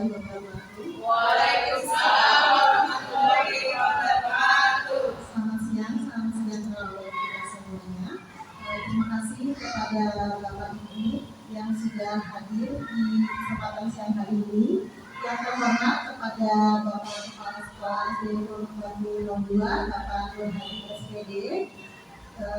warahmatullahi wabarakatuh. Waalaikumsalam warahmatullahi wabarakatuh. Selamat siang, salam sejahtera untuk kita semuanya. Terima kasih kepada Bapak Ibu yang sudah hadir di kesempatan siang hari ini. Yang terhormat kepada Bapak Kepala Sekolah SD Pondok Bambu 02, Bapak Nur Hadi SPD.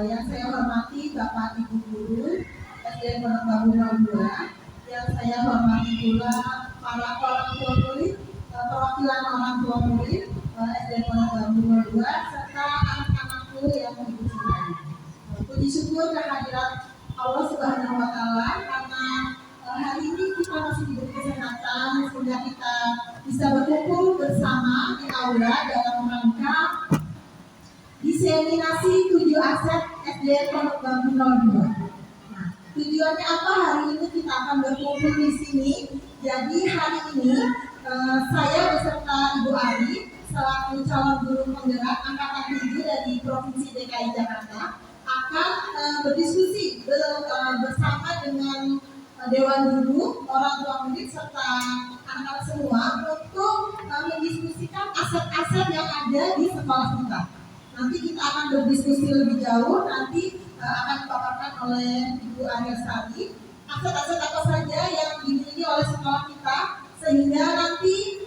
Yang saya hormati Bapak Ibu Guru SD Pondok Bambu 02. Yang saya hormati pula para orang tua murid, perwakilan orang tua murid SD Pondok Bambu 02, serta anak-anakku yang ibu cintai. Puji syukur kehadirat Allah Subhanahu wa Ta'ala karena hari ini kita masih diberi kesehatan sehingga kita bisa berkumpul bersama di aula dalam rangka diseminasi 7 aset SD Pondok Bambu 02. Nah, tujuannya apa hari ini kita akan berkumpul di sini? Jadi hari ini saya beserta Ibu Ari selaku calon guru penggerak angkatan 7 dari Provinsi DKI Jakarta akan berdiskusi bersama dengan Dewan Guru, orang tua murid serta anak-anak semua untuk mendiskusikan aset-aset yang ada di sekolah kita. Nanti kita akan berdiskusi lebih jauh, nanti akan dipaparkan oleh Ibu Arya Sari aset-aset apa saja yang dimiliki oleh sekolah kita sehingga nanti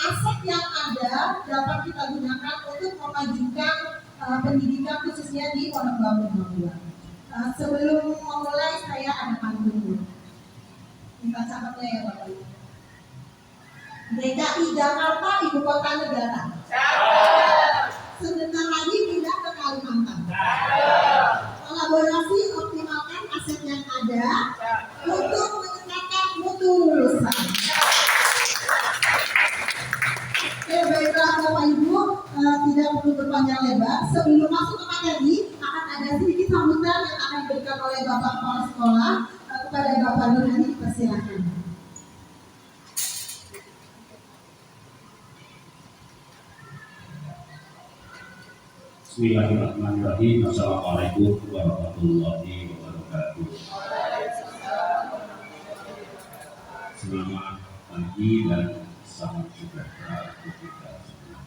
aset yang ada dapat kita gunakan untuk memajukan pendidikan khususnya di Pondok Bambu 02. Sebelum memulai saya ada pantun dulu. Minta catatnya ya Bapak Ibu. DKI Jakarta ibu kota negara. Sebentar lagi pindah ke Kalimantan. Kolaborasi optimalkan aset yang ada untuk meningkatkan mutu lulusan. Baiklah Bapak Ibu, tidak perlu berpanjang lebar. Sebelum masuk ke materi, akan ada sedikit sambutan yang akan diberikan oleh Bapak Kepala Sekolah kepada Bapak Nur Hadi. Persilakan. Bismillahirrahmanirrahim. Assalamualaikum warahmatullahi wabarakatuh. Selamat pagi dan salam sejahtera untuk kita semua.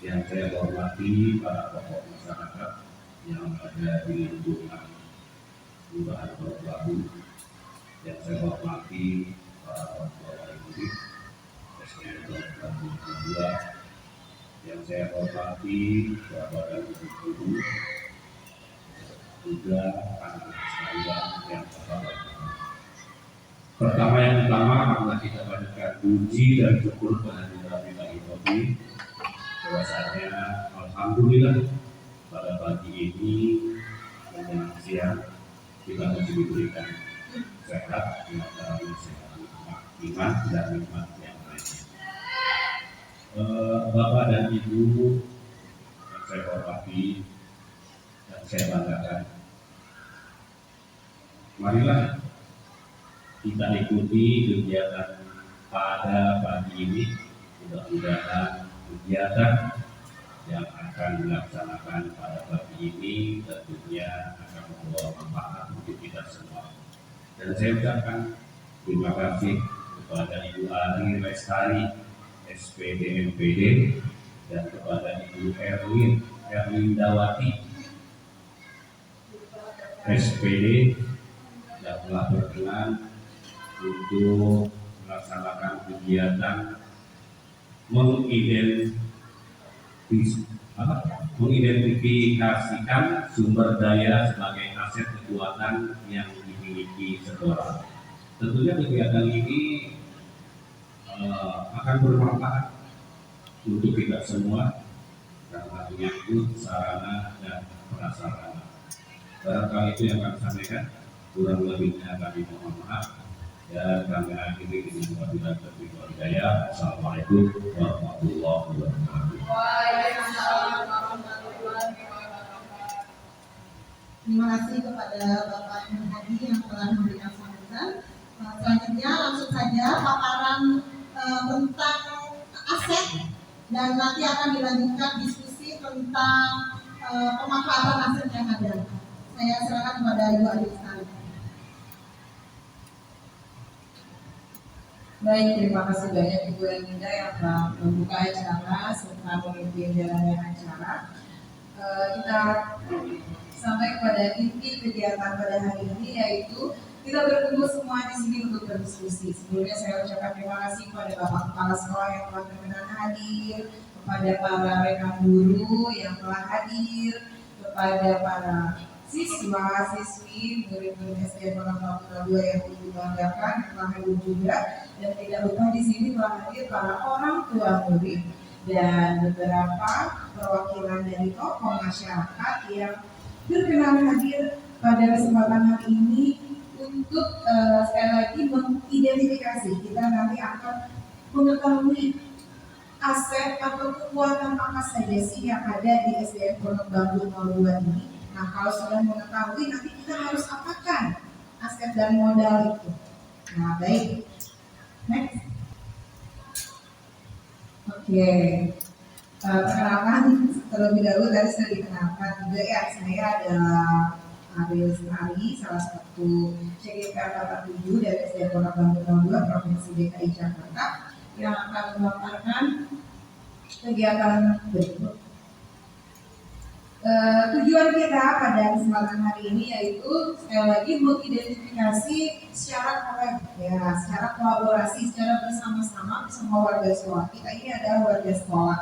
Yang saya hormati para tokoh masyarakat yang ada di lingkungan Kelurahan Pondok Bambu. Yang saya hormati para orang tua murid SD Pondok Bambu 02. Yang saya hormati Bapak dan Ibu Guru, juga anak-anak sekalian yang terhormat. Yang utama marilah kita panjatkan puji dan syukur kehadirat Ilahi bahwasanya alhamdulillah pada pagi ini menjelang siang kita masih diberikan sehat, iman dan nikmat yang lainnya. Bapak dan Ibu yang saya hormati dan saya banggakan, marilah kita ikuti kegiatan pada pagi ini. Mudah-mudahan kegiatan yang akan dilaksanakan pada pagi ini tentunya akan membawa manfaat untuk kita semua. Dan saya ucapkan terima kasih kepada Ibu Ari Lestari SPD MPD dan kepada Ibu Erwin Dawati SPD yang telah berkenan untuk melaksanakan kegiatan mengidentifikasikan sumber daya sebagai aset kekuatan yang dimiliki sekolah. Tentunya kegiatan ini akan bermanfaat untuk kita semua karena menyangkut sarana dan prasarana. Barangkali itu yang kami sampaikan, kurang lebihnya kami mohon maaf dan kami akhiri dengan wabillahi taufiq wal hidayah. Assalamualaikum warahmatullahi wabarakatuh. Waalaikumsalam warahmatullahi wabarakatuh. Terima kasih kepada Bapak Nur Hadi yang telah memberikan sambutan. Selanjutnya langsung saja paparan tentang aset dan nanti akan dilanjutkan diskusi tentang pemanfaatan aset yang ada. Saya serahkan kepada Ibu Adi Sari. Baik, terima kasih banyak Ibu Elinda yang telah membuka acara serta memimpin jalannya acara. Kita sampai kepada inti kegiatan pada hari ini, yaitu kita berkumpul semua di sini untuk berdiskusi. Sebelumnya saya ucapkan terima kasih kepada Bapak Kepala Sekolah yang telah berkenan hadir, kepada para rekan guru yang telah hadir, kepada para siswa, siswi, murid-murid SD Pondok Labu 2 yang dibanggakan telah hadir juga, dan tidak lupa di sini telah hadir para orang tua murid dan beberapa perwakilan dari tokoh masyarakat yang berkenan hadir pada kesempatan hari ini untuk sekali lagi mengidentifikasi. Kita nanti akan mengetahui aset atau kekuatan apa saja sih yang ada di SDN Pondok Bambu 02 ini. Nah, kalau sudah mengetahui, nanti kita harus apakan aset dan modal itu. Nah, baik. Next. Oke. Perkenalkan terlebih dahulu tadi sudah dikenalkan juga ya, saya adalah Ariel Senari, salah satu CGP 47 dari SDN Pondok Bambu 02 Provinsi DKI Jakarta yang akan memaparkan kegiatan berikut. Tujuan kita pada kesempatan hari ini yaitu sekali lagi mengidentifikasi secara kolaborasi, secara bersama-sama bersama warga sekolah. Kita ini adalah warga sekolah.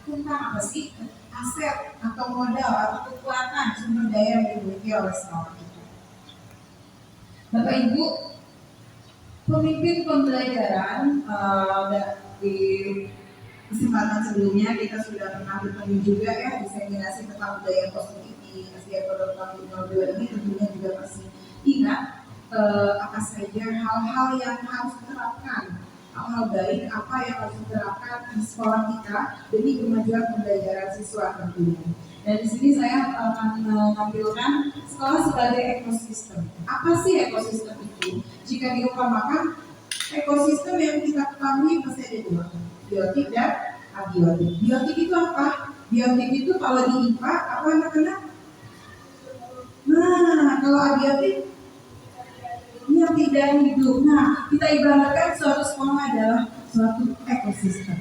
Tentang apa sih aset atau modal atau kekuatan sumber daya yang dimiliki oleh sekolah kita. Bapak Ibu, pemimpin pembelajaran di kesempatan sebelumnya kita sudah pernah bertemu juga ya, diseminasi tentang budaya positif di SDN Pondok Bambu 02 ini. Tentunya juga masih ingat apa saja hal-hal yang harus diterapkan, hal-hal baik apa yang harus diterapkan di sekolah kita demi kemajuan pembelajaran siswa tentunya. Dan di sini saya akan menampilkan sekolah sebagai ekosistem. Apa sih ekosistem itu? Jika diumpamakan, ekosistem yang kita ketahui pasti ada dua, biotik dan abiotik. Biotik itu apa? Biotik itu kalau di IPA apa anak-anak? Nah, kalau abiotik yang tidak hidup. Nah, kita ibaratkan suatu sekolah adalah suatu ekosistem.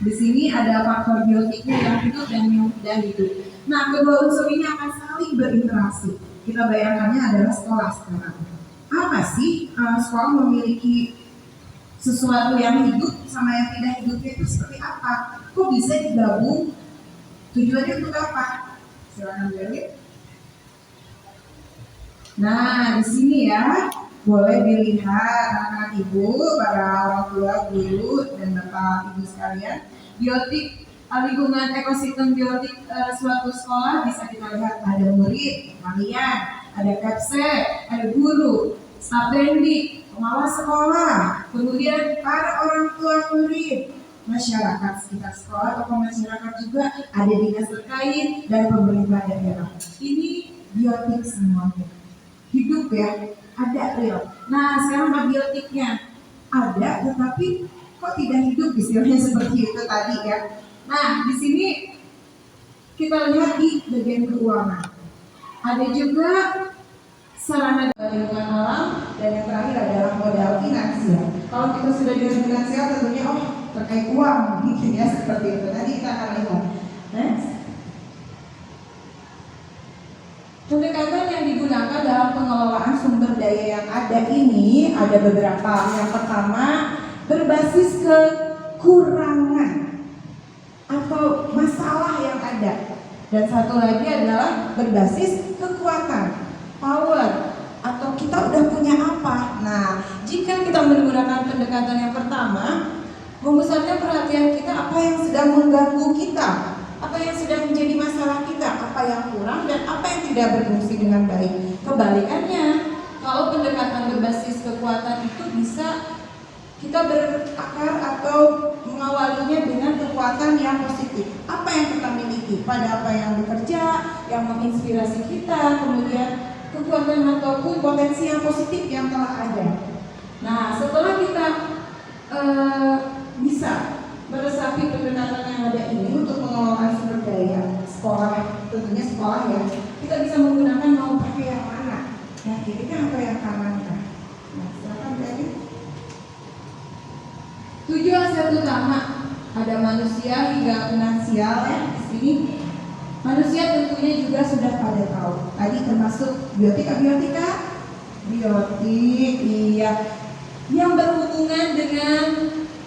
Di sini ada faktor biotiknya yang hidup dan yang tidak hidup. Nah, kedua unsur ini akan saling berinteraksi. Kita bayangkannya adalah sekolah sekarang. Apa sih sekolah memiliki sesuatu yang hidup sama yang tidak hidupnya itu seperti apa? Kok bisa digabung? Tujuannya untuk apa? Silakan Berlin. Nah, di sini ya boleh dilihat anak-anak ibu, para orang tua, guru, dan bapak ibu sekalian. Biotik lingkungan ekosistem biotik suatu sekolah bisa kita lihat ada murid, kalian, ada kapsel, ada guru, staf pendidik, pengawas sekolah, kemudian para orang tua murid, masyarakat sekitar sekolah, tokoh masyarakat juga, ada dinas terkait dan pemerintah daerah. Ini biotik semuanya. Hidup ya, ada real. Nah, sekarang biotiknya ada, tetapi kok tidak hidup, istilahnya seperti itu tadi ya. Nah, di sini kita lihat di bagian keuangan. Ada juga sarana lingkungan alam, dan yang terakhir adalah modal finansial. Kalau kita sudah dengan finansial, tentunya terkait uang, mungkin ya seperti itu. Nanti kita akan lihat. Next. Pendekatan yang digunakan dalam pengelolaan sumber daya yang ada ini ada beberapa. Yang pertama, berbasis kekurangan atau masalah yang ada. Dan satu lagi adalah berbasis kekuatan, power, atau kita udah punya apa. Nah, jika kita menggunakan pendekatan yang pertama, memusatkan perhatian kita apa yang sedang mengganggu kita, apa yang sedang menjadi masalah kita, apa yang kurang dan apa yang tidak berfungsi dengan baik. Kebalikannya, kalau pendekatan berbasis kekuatan itu bisa kita berakar atau mengawalinya dengan kekuatan yang positif. Apa yang kita miliki, pada apa yang bekerja, yang menginspirasi kita, kemudian kekuatan ataupun potensi yang positif yang telah ada. Nah, setelah kita bisa meresapi pendekatan yang ada ini untuk mengelola sumber daya sekolah, tentunya sekolah ya, kita bisa menggunakan mau pakai yang mana, yang kiri kan atau yang kanan kan. Nah, silakan jadi. aset utama ada manusia hingga finansial ya di sini. Manusia tentunya juga sudah pada tahu. Tadi termasuk biotik, iya, yang berhubungan dengan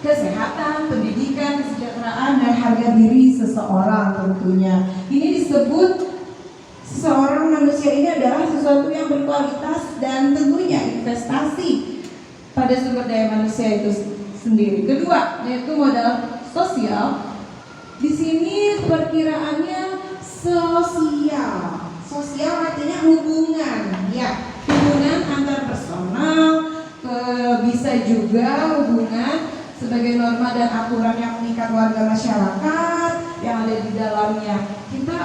kesehatan, pendidikan, kesejahteraan, dan harga diri seseorang tentunya. Ini disebut seorang manusia ini adalah sesuatu yang berkualitas dan tentunya investasi pada sumber daya manusia itu sendiri. Kedua, yaitu modal sosial. Di sini perkiraannya sosial. Sosial artinya hubungan, ya, hubungan antar personal, bisa juga hubungan sebagai norma dan aturan yang mengikat warga masyarakat yang ada di dalamnya. Kita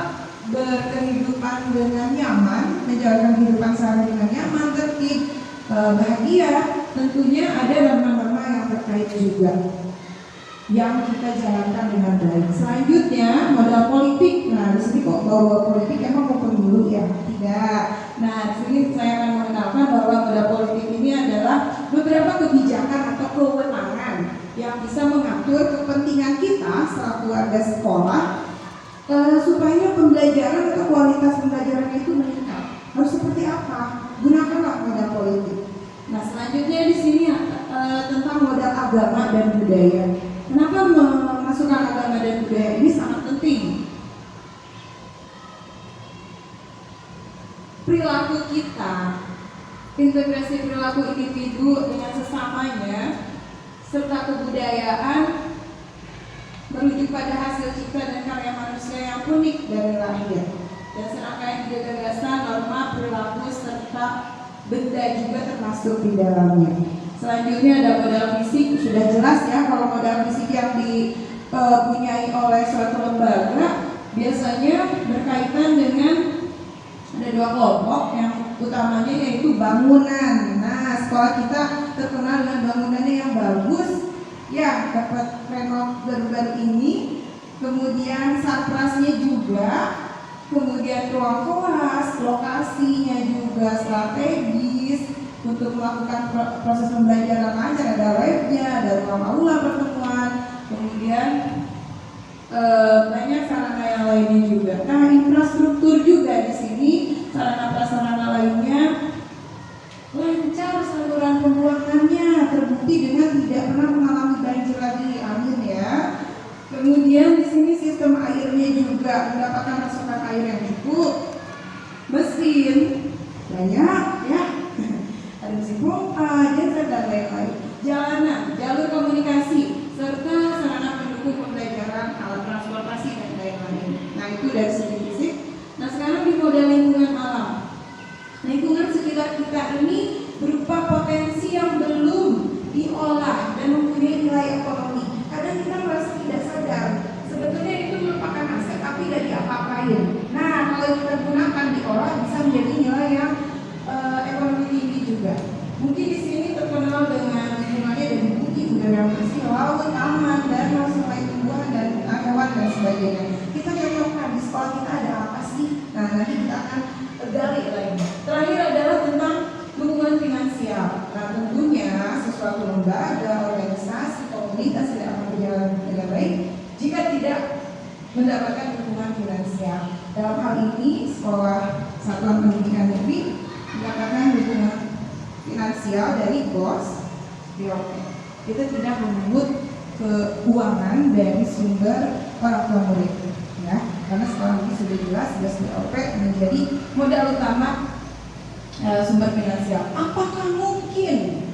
berkehidupan dengan nyaman, menjalankan kehidupan sehari dengan nyaman, tertib, bahagia. Tentunya ada norma-norma yang terkait juga yang kita jalankan dengan baik. Selanjutnya modal politik. Nah, di sini kok bawa politik emang mau pemilu ya? Tidak. Nah, di sini saya akan mengenalkan bahwa modal politik ini adalah beberapa kebijakan atau kewenangan yang bisa mengatur kepentingan kita selaku warga sekolah supaya pembelajaran atau kualitas pembelajaran itu meningkat. Harus seperti apa? Gunakanlah modal politik. Nah, selanjutnya di sini tentang modal agama dan budaya. Kenapa memasukkan agama dan budaya ini sangat penting? Perilaku kita, integrasi perilaku individu dengan sesamanya, serta kebudayaan merujuk pada hasil cipta dan karya manusia yang unik dari lahir. Dan serangkaian gagasan, norma, perilaku, serta benda juga termasuk di dalamnya. Selanjutnya ada modal fisik. Sudah jelas ya kalau modal fisik yang dipunyai oleh suatu lembaga biasanya berkaitan dengan ada dua kelompok, yang utamanya yaitu bangunan. Nah, sekolah kita terkenal dengan bangunannya yang bagus ya, dapat renov baru-baru ini. Kemudian satprasnya juga, kemudian ruang kelas, lokasinya juga strategis untuk melakukan proses pembelajaran lancar. Ada labnya, ada ruang aula pertemuan, kemudian banyak sarana yang lainnya juga. Nah, infrastruktur juga di sini, sarana prasarana lainnya lancar, saluran pembuangannya terbukti dengan tidak pernah mengalami banjir lagi, amin ya. Kemudian di sini sistem airnya juga mendapatkan pasokan air yang cukup, mesin banyak ya, ada mesin pompa, genset dan lain-lain, jalanan, jalur komunikasi, serta sarana pendukung pembelajaran, alat transportasi dan lain-lain. Nah, itu dari segi fisik. Nah, sekarang di modal lingkungan alam. Lingkungan sekitar kita ini berupa potensi yang belum diolah dan mempunyai nilai ekonomi. Kadang kita merasa tidak sadar, sebetulnya itu merupakan aset tapi tidak diapa-apain. Nah, kalau kita gunakan diolah bisa menjadi nilai yang ekonomi tinggi juga. Mungkin di sini terkenal dengan lingkungannya dari bukti, udara yang bersih, laut, aman, danau, sungai, tumbuhan dan hewan dan sebagainya. Kita cocokkan di sekolah kita ada apa sih? Nah, nanti kita akan gali lagi. Terakhir adalah tentang dukungan finansial. Nah, tentunya sesuatu lembaga, organisasi, komunitas tidak akan berjalan dengan baik jika tidak mendapatkan dukungan finansial. Dalam hal ini, sekolah satuan pendidikan negeri mendapatkan dukungan finansial dari BOS, BOP. Kita tidak memungut keuangan dari sumber orang tua murid, ya, karena sekolah ini sudah jelas BOP menjadi modal utama sumber finansial. Apakah mungkin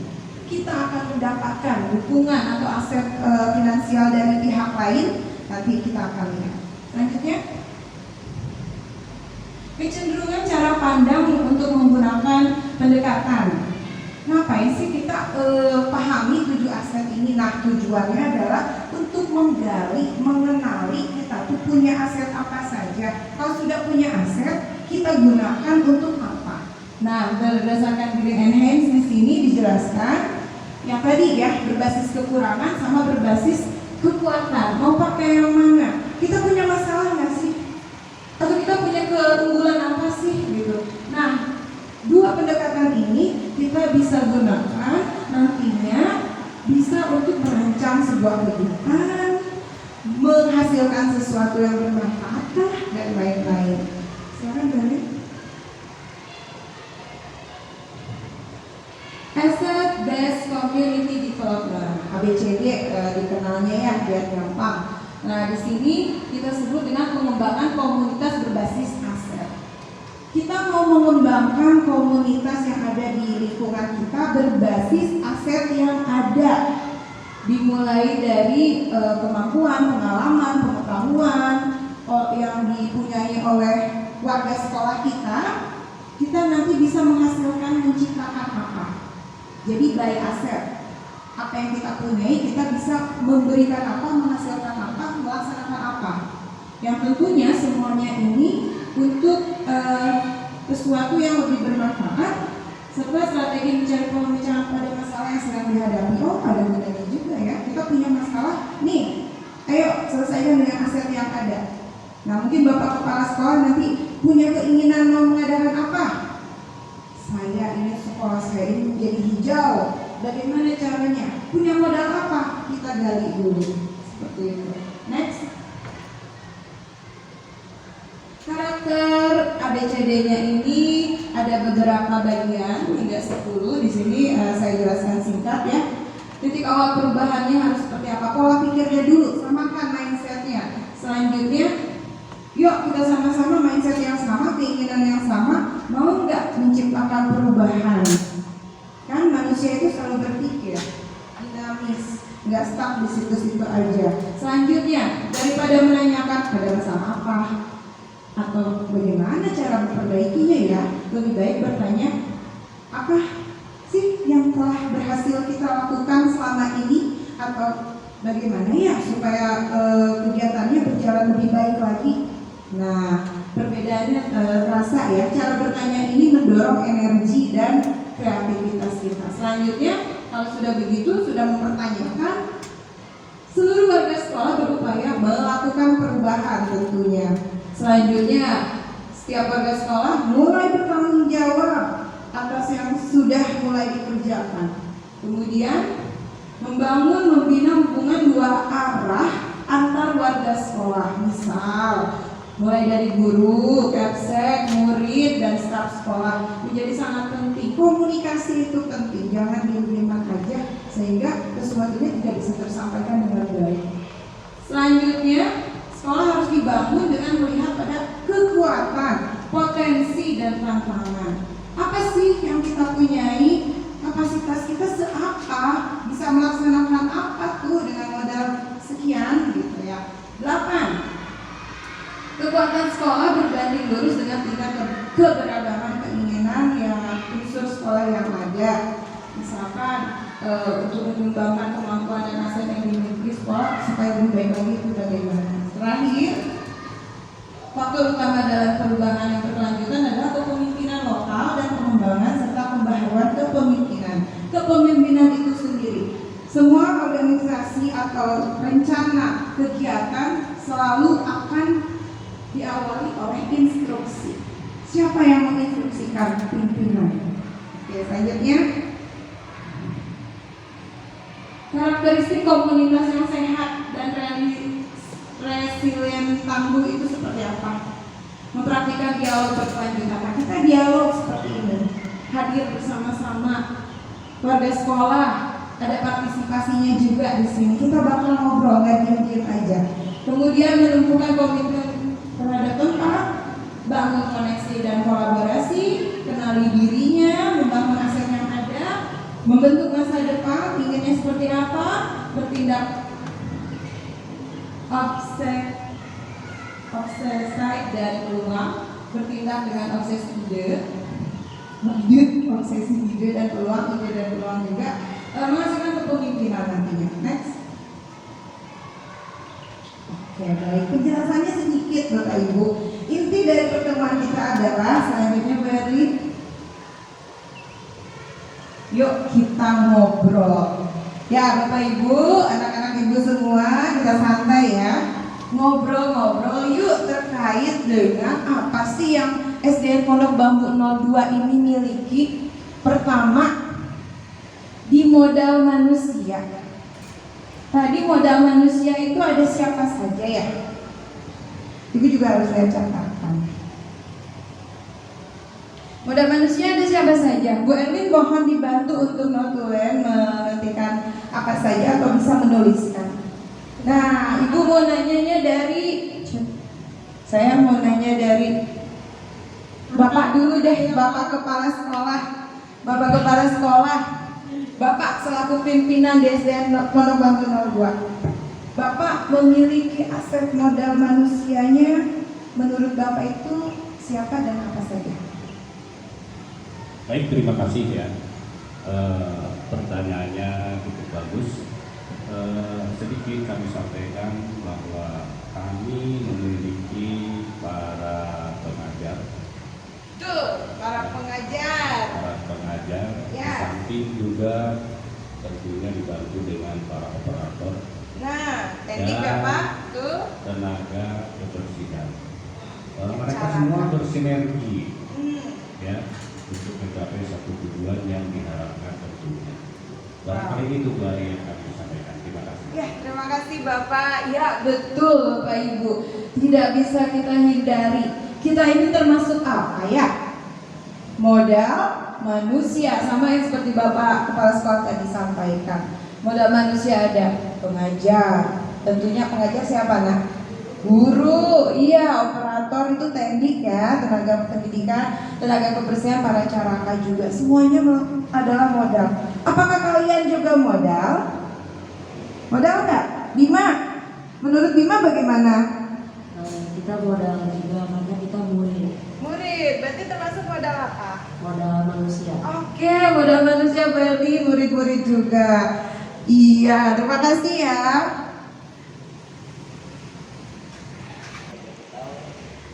kita akan mendapatkan dukungan atau aset finansial dari pihak lain? Nanti kita akan lihat. Selanjutnya, kecenderungan cara pandang untuk menggunakan pendekatan. Ngapain sih kita pahami 7 aset ini? Nah, tujuannya adalah untuk menggali, mengenali kita tuh punya aset apa saja. Kalau sudah punya aset, kita gunakan untuk apa? Nah, berdasarkan Green Enhance di sini dijelaskan yang tadi ya, berbasis kekurangan sama berbasis kekuatan. Mau pakai yang mana? Kita punya masalah nggak sih? Atau kita punya keunggulan apa sih gitu? Nah, 2 pendekatan ini kita bisa gunakan nantinya bisa untuk merancang sebuah kegiatan, menghasilkan sesuatu yang bermanfaat dan lain-lain. Sekarang dari Asset Based Community Development (ABCD) dikenalnya ya biar gampang. Nah, di sini kita sebut dengan pengembangan komunitas berbasis aset. Kita mau mengembangkan komunitas yang ada di lingkungan kita berbasis aset yang ada. Dimulai dari kemampuan, pengalaman, pengetahuan yang dipunyai oleh warga sekolah kita nanti bisa menghasilkan, menciptakan apa. Jadi by aset, apa yang kita punyai, kita bisa memberikan apa, menghasilkan apa, melaksanakan apa. Yang tentunya semuanya ini untuk sesuatu yang lebih bermanfaat, serta strategi mencari pembicaraan pada masalah yang sedang dihadapi. Oh, ada gunanya juga ya. Kita punya masalah, nih, ayo selesaikan dengan aset yang ada. Nah, mungkin Bapak Kepala Sekolah nanti punya keinginan mau mengadakan apa? Saya ini sekolah saya ini menjadi hijau. Bagaimana caranya? Punya modal apa? Kita gali dulu. Seperti itu. Next. Karakter ABCD-nya ini ada beberapa bagian hingga 10. Di sini saya jelaskan singkat ya. Titik awal perubahannya harus seperti apa? Pola pikirnya dulu, samakan mindsetnya. Selanjutnya, yuk kita sama-sama mindset yang sama, keinginan yang sama. Mau nggak menciptakan perubahan? Kan manusia itu selalu berpikir dinamis, nggak stuck di situ-situ aja. Selanjutnya, daripada menanyakan ada masalah apa atau bagaimana cara memperbaikinya ya, lebih baik bertanya apa sih yang telah berhasil kita lakukan selama ini, atau bagaimana ya supaya kegiatannya berjalan lebih baik lagi. Nah, perbedaannya terasa ya. Cara bertanya ini mendorong energi dan kreativitas kita. Selanjutnya, kalau sudah begitu, sudah mempertanyakan, seluruh warga sekolah berupaya melakukan perubahan tentunya. Selanjutnya, setiap warga sekolah mulai bertanggung jawab atas yang sudah mulai dikerjakan. Kemudian, membangun, membina hubungan dua arah antar warga sekolah. Misal, mulai dari guru, kapsek, murid, dan staf sekolah menjadi sangat penting. Komunikasi itu penting, jangan diem-dieman aja sehingga sesuatunya tidak bisa tersampaikan dengan baik. Selanjutnya, sekolah harus dibangun dengan melihat pada kekuatan, potensi, dan tantangan. Apa sih yang kita punyai? Kapasitas kita seapa? Bisa melaksanakan apa tuh dengan modal sekian gitu ya. 8. Kekuatan sekolah berbanding lurus dengan tingkat keberagaman keinginan yang unsur sekolah yang ada. Misalkan untuk mengembangkan kemampuan dan aset yang dimiliki sekolah supaya lebih baik lagi itu bagaimana. Terakhir, faktor utama dalam perubahan yang berkelanjutan adalah kepemimpinan lokal dan pengembangan serta pembaharuan kepemimpinan. Kepemimpinan itu sendiri, semua organisasi atau rencana kegiatan selalu akan diawali oleh instruksi. Siapa yang menginstruksikan? Pimpinan. Oke, selanjutnya, karakteristik komunitas yang sehat dan resilient tangguh itu seperti apa? Mempraktikkan dialog berkelanjutan. Nah, kita dialog seperti ini, hadir bersama-sama warga sekolah, ada partisipasinya juga di sini. Kita bakal ngobrol, nggak diam-diam aja. Kemudian menumpukan komitmen terhadap tempat, bangun koneksi dan kolaborasi, kenali dirinya, membangun aset yang ada, membentuk masa depan, inginnya seperti apa, bertindak obsesi dan peluang, bertindak dengan obsesi ide dan peluang, juga menghasilkan kepemimpinan nantinya. Next. Oke, baik. Penjelasannya sedikit Bapak Ibu. Inti dari pertemuan kita adalah selanjutnya Berli. Yuk kita ngobrol. Ya Bapak Ibu, anak-anak Ibu semua, kita santai ya. Ngobrol-ngobrol yuk terkait dengan apa sih yang SDN Pondok Bambu 02 ini miliki. Pertama, di modal manusia. Tadi modal manusia itu ada siapa saja ya? Ibu juga harus lihat catatan. Modal manusia ada siapa saja? Bu Erwin mohon dibantu untuk notulen mengetikkan apa saja atau bisa menuliskan. Nah, ibu mau nanyanya dari, saya mau nanya dari Bapak dulu deh, Bapak Kepala Sekolah. Bapak Kepala Sekolah, Bapak selaku pimpinan DSDN Pondok Bambu 02. Bapak memiliki aset modal manusianya, menurut Bapak itu siapa dan apa saja? Baik, terima kasih ya. Pertanyaannya cukup bagus. Sedikit kami sampaikan bahwa kami memiliki para pengajar. Betul, para pengajar. Di Ya. samping juga tentunya dibantu dengan para operator. Nah, teknik Ya. Bapak tuh. Tenaga kebersihan. Mereka semua bersinergi ya untuk mencapai satu tujuan yang diharapkan tentunya. Barangkali itu yang kami sampaikan. Terima kasih. Ya, terima kasih Bapak. Ya, betul Bapak Ibu. Tidak bisa kita hindari. Kita ini termasuk apa ya? Modal manusia, sama yang seperti Bapak Kepala Sekolah tadi sampaikan. Modal manusia ada pengajar. Tentunya pengajar siapa nak? Guru, iya, operator itu teknik ya, tenaga pendidikan, tenaga kebersihan, para caraka juga. Semuanya adalah modal. Apakah kalian juga modal? Modal nggak? Bima, menurut Bima bagaimana? Kita modal juga karena kita murid. Murid, berarti termasuk modal apa? Modal manusia. Oke, modal manusia berarti murid-murid juga. Iya, terima kasih ya.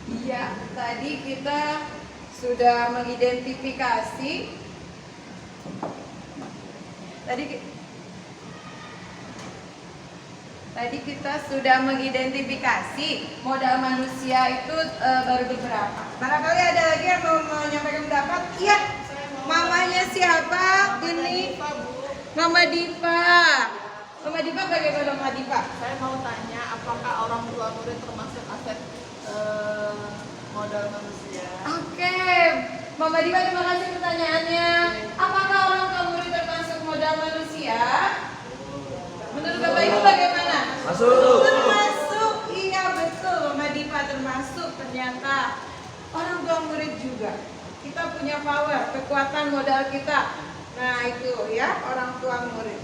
Iya, tadi kita sudah mengidentifikasi. Tadi kita sudah mengidentifikasi modal manusia itu baru beberapa. Barangkali ada lagi yang mau menyampaikan pendapat? Iya. Mamanya siapa? Ini Mama Diva. Mama Diva bagaimana Mama Diva? Saya mau tanya, apakah orang tua murid termasuk aset modal manusia? Oke, Mama Diva terima kasih pertanyaannya. Apakah orang tua murid termasuk modal manusia? Menurut Bapak Ibu bagaimana? Masuk. Termasuk, iya betul Mama Diva termasuk ternyata. Orang tua murid juga. Kita punya power, kekuatan modal kita. Nah itu ya orang tua murid.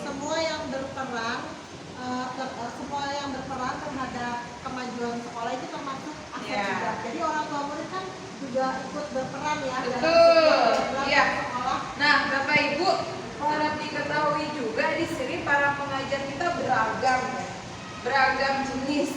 Semua yang berperan terhadap kemajuan sekolah itu termasuk aset Ya. juga. Jadi orang tua murid kan juga ikut berperan ya dalam Betul. sebuah Iya. sekolah. Nah Bapak Ibu harap diketahui juga di sini para pengajar kita beragam jenis.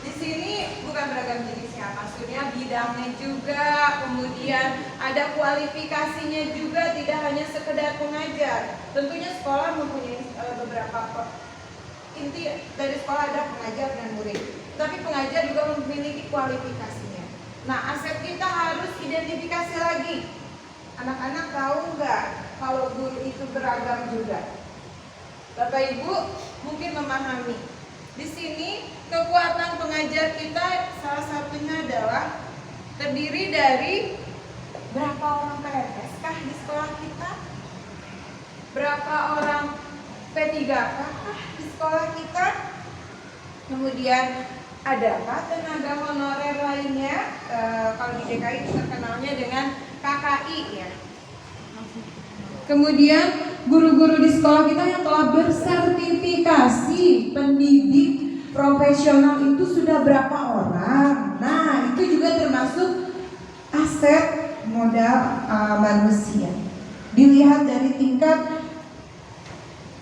Di sini bukan beragam jenisnya, maksudnya bidangnya juga, kemudian ada kualifikasinya juga, tidak hanya sekedar pengajar. Tentunya sekolah mempunyai beberapa inti dari sekolah ada pengajar dan murid. Tapi pengajar juga memiliki kualifikasinya. Nah, aset kita harus identifikasi lagi. Anak-anak tahu nggak kalau guru itu beragam juga? Bapak Ibu mungkin memahami. Di sini kekuatan pengajar kita salah satunya adalah terdiri dari berapa orang PNS kah di sekolah kita? Berapa orang P3K kah di sekolah kita? Kemudian adakah tenaga honorer lainnya? Kalau di DKI itu terkenalnya dengan KKI ya. Kemudian guru-guru di sekolah kita yang telah bersertifikasi pendidik profesional itu sudah berapa orang? Nah, itu juga termasuk aset modal manusia. Dilihat dari tingkat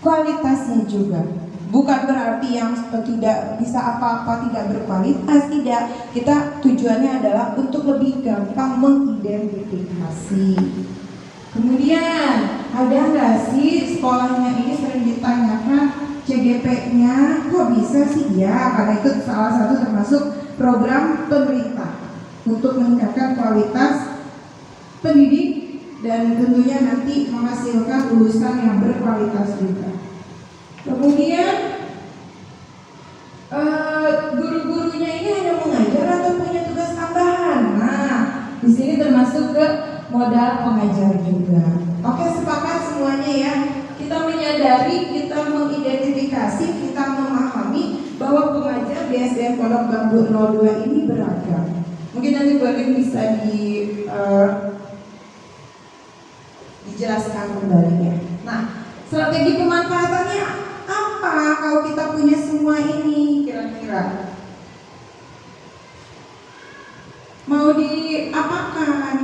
kualitasnya juga. Bukan berarti yang tidak bisa apa-apa, tidak berkualitas, tidak. Kita tujuannya adalah untuk lebih gampang mengidentifikasi. Kemudian ada nggak sih sekolahnya ini sering ditanyakan CGP-nya kok bisa sih? Ya, karena itu salah satu termasuk program pemerintah untuk meningkatkan kualitas pendidik dan tentunya nanti menghasilkan lulusan yang berkualitas juga. Kemudian guru-gurunya ini hanya mengajar atau punya tugas tambahan. Nah, di sini termasuk ke modal pengajar juga. Oke, sepakat semuanya ya. Kita menyadari, kita mengidentifikasi, kita memahami bahwa pengajar di SDN Pondok Bambu 02 ini beragam. Mungkin nanti boleh bisa dijelaskan kembali ya. Nah, strategi pemanfaatannya apa kalau kita punya semua ini kira-kira? Mau diapakan?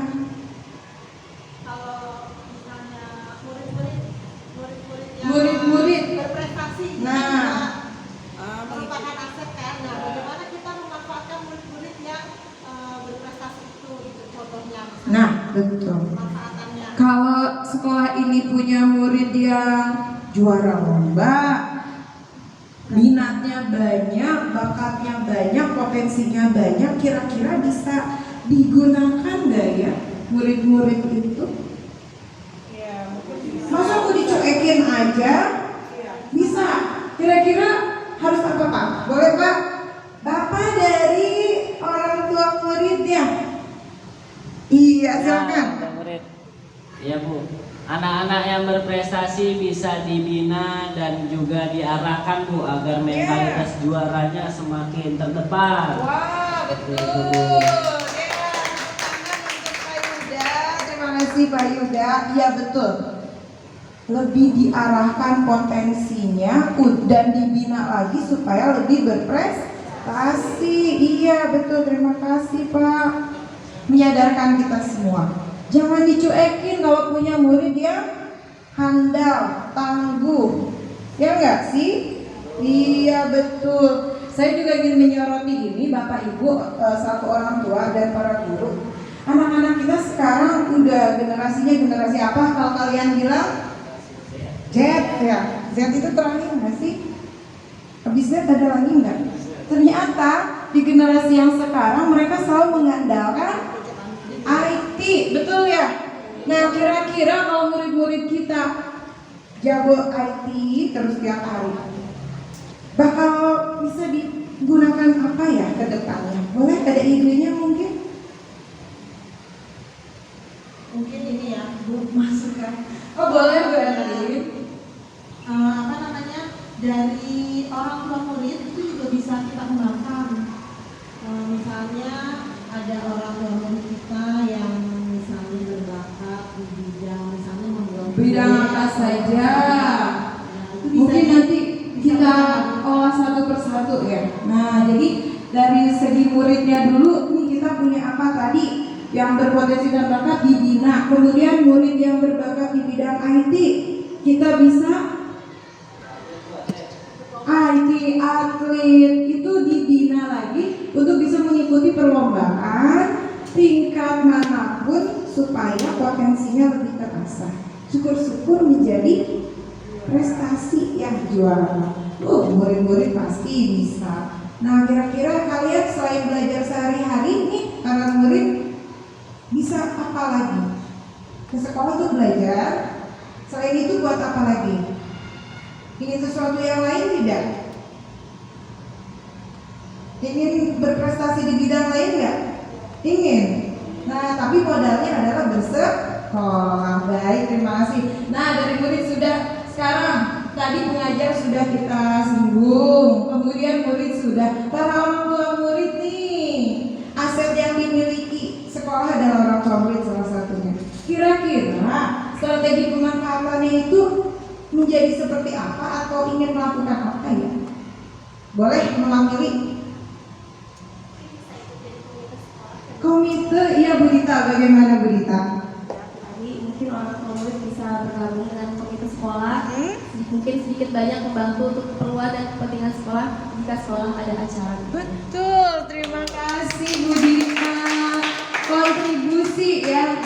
Kalau misalnya murid-murid yang Murid-murid. berprestasi, Nah, merupakan aset kan. Nah, bagaimana kita memanfaatkan murid-murid yang berprestasi itu, gitu contohnya. nah betul. Pemanfaatannya. Kalau sekolah ini punya murid yang juara lomba, minatnya banyak, bakatnya banyak, potensinya banyak, kira-kira bisa digunakan nggak ya murid-murid itu? Iya, mungkin bisa. Masa aku dicuekin aja? Iya. Bisa. Kira-kira harus apa Pak? Boleh Pak? Bapak dari orang tua muridnya. Iya, silakan. Ada murid. Iya Bu. Anak-anak yang berprestasi bisa dibina dan juga diarahkan Bu agar mentalitas juaranya semakin terdepan. Wah, betul. Betul. Ya, tangan untuk Pak Yuda. Terima kasih Pak Yuda. Iya betul. Lebih diarahkan potensinya dan dibina lagi supaya lebih berprestasi. Iya betul. Terima kasih Pak. Menyadarkan kita semua. Jangan dicuekin kalau punya murid yang handal, tangguh. Ya enggak sih? Iya betul. Saya juga ingin menyoroti ini Bapak Ibu, satu orang tua dan para guru. Anak-anak kita sekarang udah generasinya generasi apa? Kalau kalian bilang Z ya. Z itu terakhir nggak sih? Habis Z ada lagi nggak? Ternyata di generasi yang sekarang mereka selalu mengandalkan IT, betul ya? Nah kira-kira kalau murid-murid kita jago IT terus tiap hari, bakal bisa digunakan apa ya ke depannya? Boleh ada idenya mungkin? Mungkin ini ya, Bu, Masukkan. Oh boleh boleh. apa namanya, dari orang tua murid itu juga bisa kita kembangkan. Misalnya ada orang tua murid kita yang misalnya berbakat di bidang misalnya membuat Bidang apa saja? itu bisa Mungkin nanti kita olah satu persatu ya. Nah, jadi dari segi muridnya dulu nih kita punya apa tadi? Yang berpotensi dan bakat dibina. Kemudian murid yang berbakat di bidang IT kita bisa IT atlet itu dibina lagi untuk bisa mengikuti perlombaan tingkat manapun supaya potensinya lebih terasah. Syukur-syukur menjadi prestasi yang juara. Murid-murid pasti bisa. Nah, kira-kira kalian selain belajar sehari-hari nih, para murid bisa apa lagi? Ke sekolah tuh belajar. Selain itu buat apa lagi? Ingin sesuatu yang lain tidak? Ingin berprestasi di bidang lain nggak? Ingin. Nah, tapi modalnya adalah bersekolah. Baik, terima kasih. Nah, dari murid sudah sekarang. Tadi pengajar sudah kita singgung. Kemudian murid sudah. Para orang tua murid nih, aset yang dimiliki sekolah adalah orang tua murid salah satunya. Kira-kira strategi pemanfaatannya itu menjadi seperti apa atau ingin melakukan apa ya? Boleh mewakili? Komite, iya Bu Dita, bagaimana Bu Dita? Tadi mungkin orang tua murid bisa bergabung dengan komite sekolah, mungkin sedikit banyak membantu untuk keperluan dan kepentingan sekolah jika sekolah ada acara. Betul, terima kasih Bu Dita. Kontribusi ya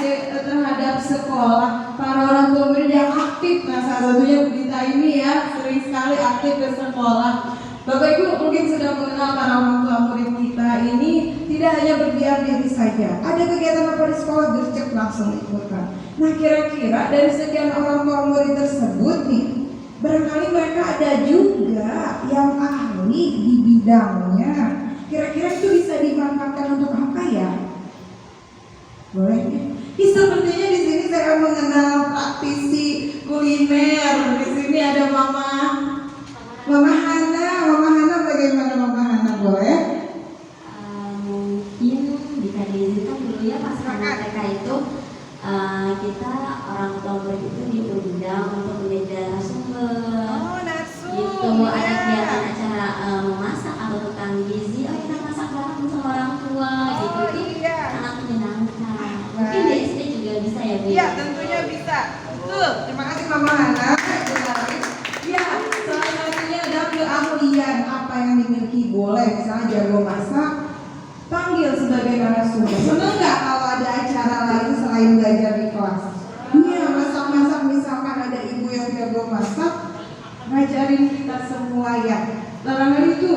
terhadap sekolah, para orang tua murid yang aktif. Nah, salah satunya Bu Dita ini ya sering sekali aktif ke sekolah. Bapak Ibu mungkin sudah mengenal para orang tua murid kita ini tidak hanya berdiam diri saja. Ada kegiatan apa di sekolah gercep langsung ikutan. Nah, kira-kira dari sekian orang tua murid tersebut nih, Barangkali mereka ada juga yang ahli di bidangnya. Kira-kira itu bisa dimanfaatkan untuk apa ya? Boleh ya? Sepertinya di sini saya mengenal praktisi kuliner. Di sini ada Mama Hana. Mama Hana bagaimana Mama Hana, boleh? Mungkin bisa diizinkan dulu ya pas anak TK itu kita orang tua murid itu diundang untuk menjadi narasumber. Oh, narsu. Gitu ada kegiatan acara memasak atau tukang gizi. Oh kita masak bareng sama orang tua gitu. Oh, Itu iya. sangat menyenangkan. Mungkin di SD juga bisa ya Bu. Iya, tentunya bisa. Betul. Terima kasih Mama Hana. Ya, salah satunya adalah keahlian apa yang dimiliki. Boleh misalnya jago masak, panggil sebagai narasumber. Senang nggak kalau ada acara lain selain belajar di kelas? Iya, masak-masak, misalkan ada ibu yang jago masak, ngajarin kita semua ya. Barangkali itu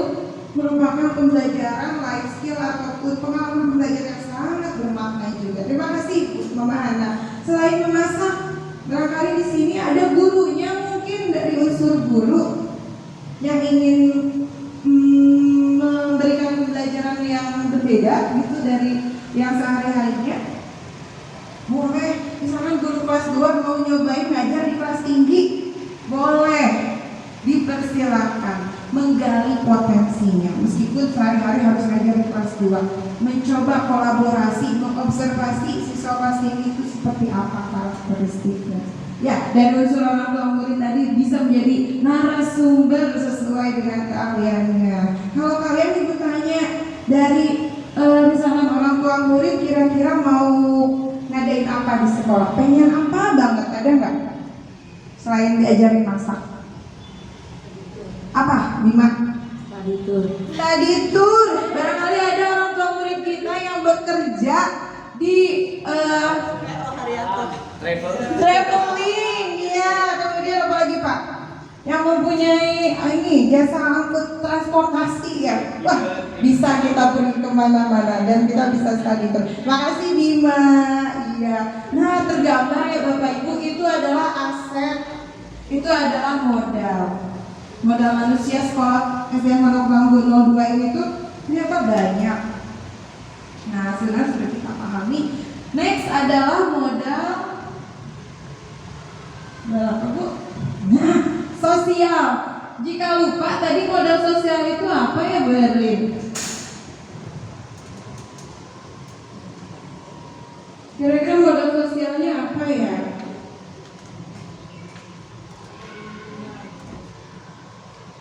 merupakan pembelajaran life skill ataupun pengalaman belajar yang sangat bermakna juga. Terima kasih Mama Hana. Selain memasak, barangkali di sini ada gurunya, mungkin dari unsur guru yang ingin memberikan pembelajaran yang berbeda gitu dari yang sehari-harinya. Boleh, misalkan guru kelas 2 mau nyobain ngajar di kelas tinggi, boleh, dipersilakan menggali potensinya. Meskipun sehari-hari harus ngajar di kelas 2, mencoba kolaborasi, mengobservasi siswa kelas tinggi itu seperti apa karakteristiknya. Ya, dari unsur orang tua murid tadi bisa menjadi narasumber sesuai dengan keahliannya. Kalau kalian ibu tanya dari misalkan orang tua murid kira-kira mau ngadain apa di sekolah, pengen apa banget, ada nggak? Selain diajarin masak, apa Bima? Tadi tour. Barangkali ada orang tua murid kita yang bekerja di traveling, ya. Kemudian apa lagi Pak? Yang mempunyai ini jasa angkut transportasi ya. Wah, bisa kita pergi kemana-mana dan kita bisa study tour. Terima kasih Bima. Iya. Nah, tergambar ya Bapak Ibu, itu adalah aset, itu adalah modal. Modal manusia sekolah SMA Banggu 02 ini tuh ternyata banyak. Nah, sebenarnya sudah kita pahami. Next adalah modal apa Bu? Nah, sosial. Jika lupa tadi modal sosial itu apa ya Berlin? Kira-kira modal sosialnya apa ya?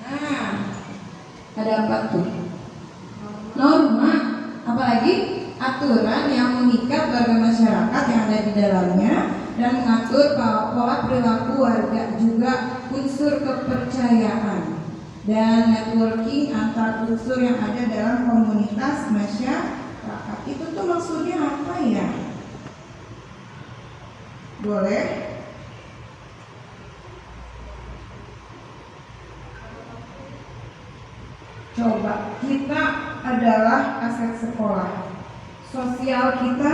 Nah, ada apa tuh? Norma, apalagi aturan yang mengikat warga masyarakat yang ada di dalamnya dan mengatur pola perilaku warga, juga unsur kepercayaan dan networking antar unsur yang ada dalam komunitas masyarakat. Itu tuh maksudnya apa ya? Boleh? Coba, kita adalah aset sekolah. Sosial kita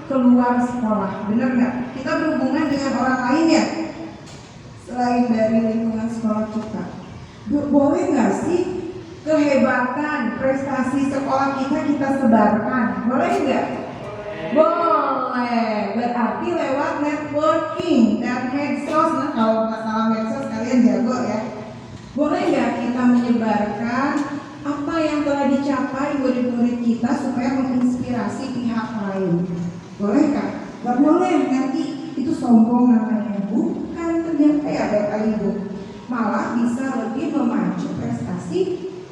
keluar sekolah, benar nggak? Kita berhubungan dengan orang lain ya, selain dari lingkungan sekolah kita. Boleh nggak sih kehebatan prestasi sekolah kita sebarkan? Boleh nggak? Boleh. Berarti lewat networking dan medsos. Nah, kalau masalah medsos kalian jago ya. Boleh nggak kita menyebarkan apa yang telah dicapai murid-murid kita supaya menginspirasi pihak lain? Boleh kan? Gak boleh, nanti itu sombong namanya. Bukan, ternyata ya Bapak Ibu, malah bisa lebih memacu prestasi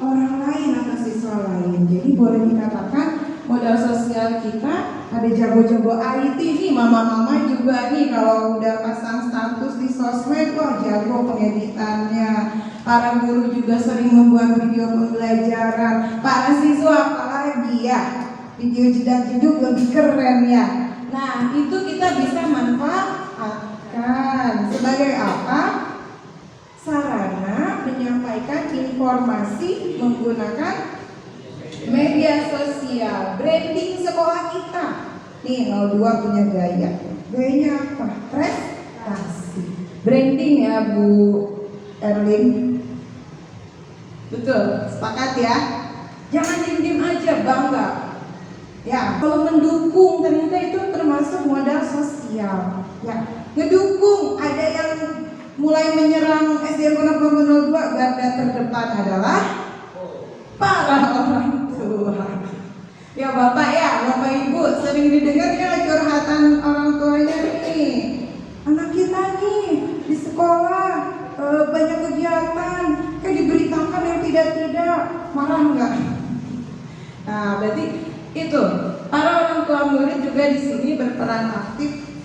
orang lain atau siswa lain. Jadi boleh dikatakan modal sosial kita ada jago-jago IT nih, mama-mama juga nih kalau udah pasang status di sosmed, wah jago pengeditannya. Para guru juga sering membuat video pembelajaran. Para siswa apalagi ya, video jedak-jeduk lebih keren ya. Nah, itu kita bisa manfaatkan sebagai apa? Sarana menyampaikan informasi menggunakan media sosial. Branding sekolah kita. Nih 02 punya gaya. Gayanya apa? Prestasi. Branding ya Bu. Erlin? Betul, sepakat ya? Jangan diem-diem aja, bangga. Ya, kalau mendukung ternyata itu termasuk modal sosial. Ya, ngedukung. Ada yang mulai menyerang SDN Pondok Bambu 02, garda terdepan adalah para orang tua. Ya Bapak ya, Bapak Ibu sering didengar ya curhatan orang tuanya nih. Anak kita nih di sekolah banyak kegiatan, kayak diberitakan yang tidak-tidak, marah enggak? Nah, berarti itu para orang tua murid juga di sini berperan aktif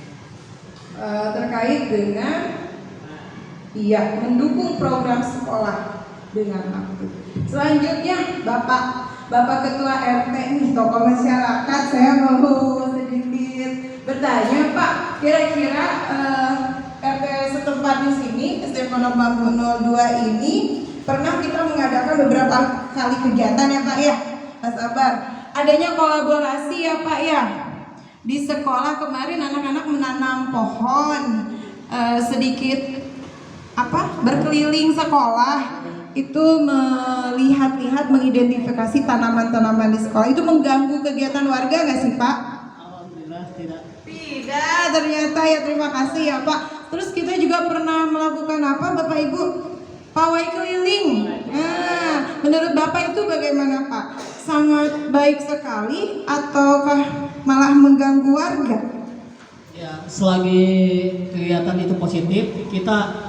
terkait dengan mendukung program sekolah dengan aktif. Selanjutnya Bapak Ketua RT nih, tokoh masyarakat, saya mau sedikit bertanya Pak, kira-kira RT setempat di sini, SDN Pondok Bambu 02 ini pernah kita mengadakan beberapa kali kegiatan ya Pak ya, Mas Abar. Adanya kolaborasi ya Pak ya. Di sekolah kemarin anak-anak menanam pohon, sedikit berkeliling sekolah. Itu melihat-lihat, mengidentifikasi tanaman-tanaman di sekolah. Itu mengganggu kegiatan warga nggak sih Pak? Alhamdulillah tidak. Tidak, ternyata ya, terima kasih ya Pak. Terus kita juga pernah melakukan apa Bapak Ibu? Pawai keliling. Nah, menurut Bapak itu bagaimana Pak? Sangat baik sekali ataukah malah mengganggu warga? Ya, selagi kegiatan itu positif, kita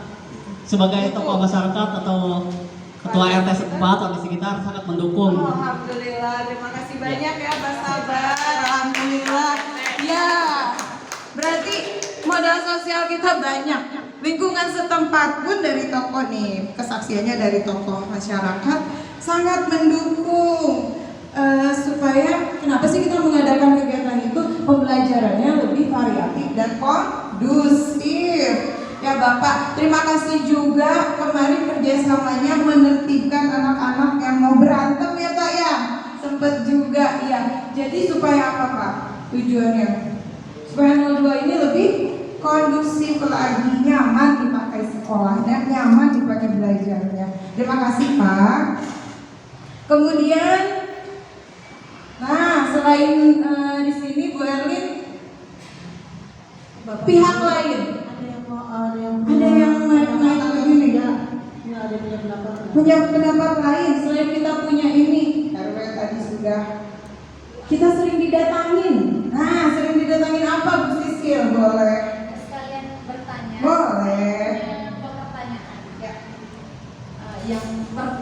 sebagai tokoh masyarakat atau ketua RT setempat atau di sekitar sangat mendukung. Alhamdulillah, terima kasih banyak ya Pak Sabar. Alhamdulillah. Ya, berarti modal sosial kita banyak. Lingkungan setempat pun dari tokoh nih, kesaksiannya dari tokoh masyarakat sangat mendukung. Supaya kenapa sih kita mengadakan kegiatan itu, pembelajarannya lebih variatif dan kondusif. Ya Bapak, terima kasih juga kemarin kerjasamanya menertibkan anak-anak yang mau berantem ya Pak ya. Sempet juga ya. Jadi supaya apa Pak tujuannya? Supaya 02 ini lebih kondusif lagi, nyaman dipakai sekolahnya, nyaman dipakai belajarnya. Terima kasih Pak. Kemudian, nah selain di sini Bu Erlin, pihak lain. Ada yang naik begini ya? Punya pendapat lain selain kita punya ini. RW tadi sudah. Kita sering didatangin. Nah, sering didatangin apa Bu Sisil? Boleh. Sekalian bertanya. Boleh. Pertanyaan. Ya.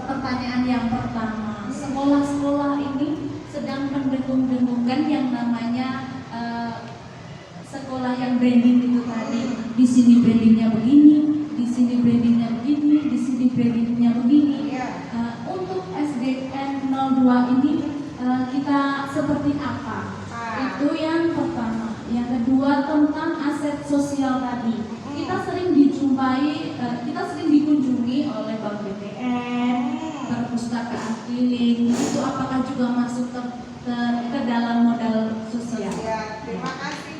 Pertanyaan yang pertama, sekolah-sekolah ini sedang mendengung-dengungkan yang namanya sekolah yang branding itu tadi. Di sini brandingnya begini, di sini brandingnya begini, di sini brandingnya begini. Untuk SDN 02 ini kita seperti apa? Itu yang pertama. Yang kedua tentang aset sosial tadi. Kita sering dikunjungi oleh Bank BTN, perpustakaan keliling. Itu apakah juga masuk ke dalam modal sosial? Ya, terima kasih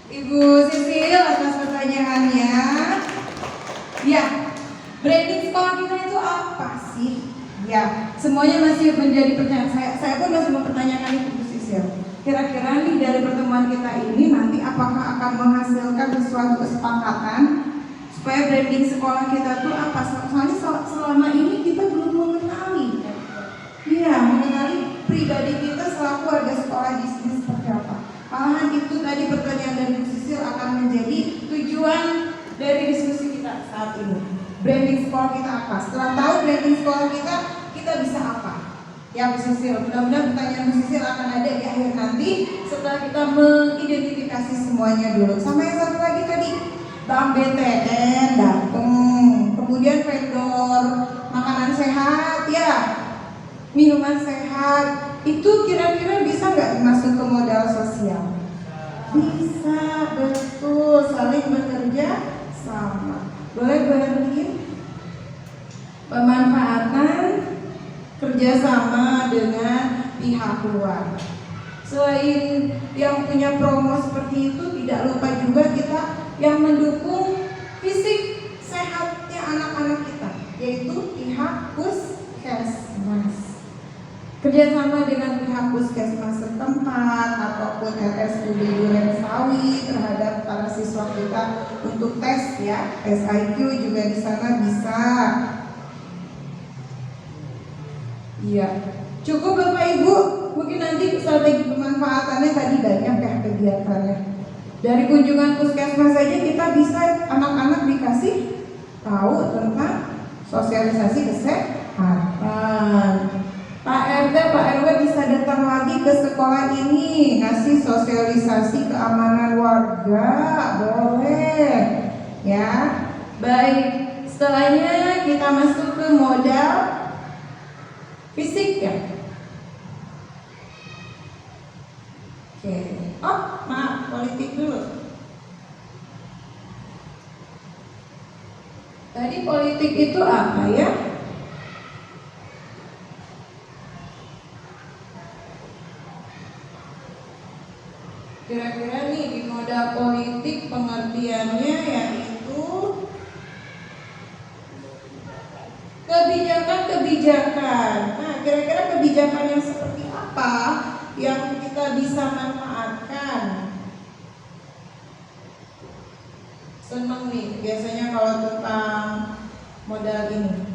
Ibu Sisil atas pertanyaannya. Ya, branding sekolah kita itu apa sih? Ya, semuanya masih menjadi pertanyaan. Saya pun masih mempertanyakan itu Bu Sisil. Kira-kira nih dari pertemuan kita ini nanti apakah akan menghasilkan sesuatu kesepakatan supaya branding sekolah kita tuh apa? Soalnya selama ini kita belum mengenali. Iya, mengenali pribadi kita selaku warga sekolah di sini seperti apa. Malahan itu tadi pertanyaan dari Bu Sisil akan menjadi tujuan dari diskusi kita saat ini. Branding sekolah kita apa? Setelah tahu branding sekolah kita bisa apa? Ya Bu Sisil, mudah-mudahan pertanyaan Bu Sisil akan ada di akhir nanti setelah kita mengidentifikasi semuanya dulu. Sama yang satu lagi tadi, Bank BTN datang, kemudian vendor makanan sehat ya, minuman sehat. Itu kira-kira bisa nggak masuk ke modal sosial? Bisa, betul, saling bekerja sama. Boleh berarti pemanfaatan kerjasama dengan pihak luar. Selain yang punya promo seperti itu, tidak lupa juga kita yang mendukung fisik sehatnya anak-anak kita. yaitu pihak puskesmas. Kerjasama dengan pihak puskesmas setempat ataupun RSUD Durensawi terhadap para siswa kita untuk tes ya, tes IQ juga di sana bisa. Iya, cukup Bapak Ibu. Mungkin nanti strategi pemanfaatannya tadi banyak ya kegiatannya. Dari kunjungan puskesmas saja kita bisa anak-anak dikasih tahu tentang sosialisasi kesehatan. Pak RT, Pak RW bisa datang lagi ke sekolah ini, ngasih sosialisasi keamanan warga, boleh ya. Baik, setelahnya kita masuk ke modal fisik ya. Oke. Oh, maaf, politik dulu. Tadi politik itu apa ya? Kira-kira nih di modal politik pengertiannya yaitu kebijakan-kebijakan. Nah, kira-kira kebijakan yang seperti apa yang kita bisa manfaatkan? Seneng nih biasanya kalau tentang modal ini.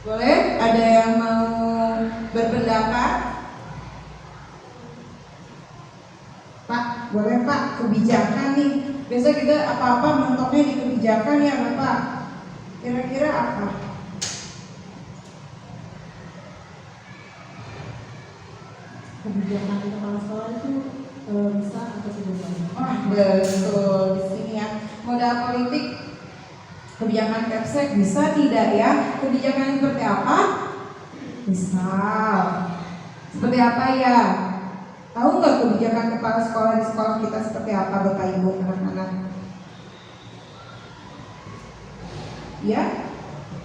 Boleh? Ada yang mau berpendapat? Pak, boleh Pak, kebijakan nih. Biasa kita apa-apa mentoknya di kebijakan ya Bapak. Kira-kira apa? Kebijakan kepala sekolah itu bisa atau tidak bisa? Wah, betul di sini ya. Modal politik, kebijakan Kepsek bisa tidak ya? Kebijakan seperti apa? Misal, seperti apa ya? Tahu nggak kebijakan kepala sekolah di sekolah kita seperti apa Bapak Ibu anak-anak? Ya,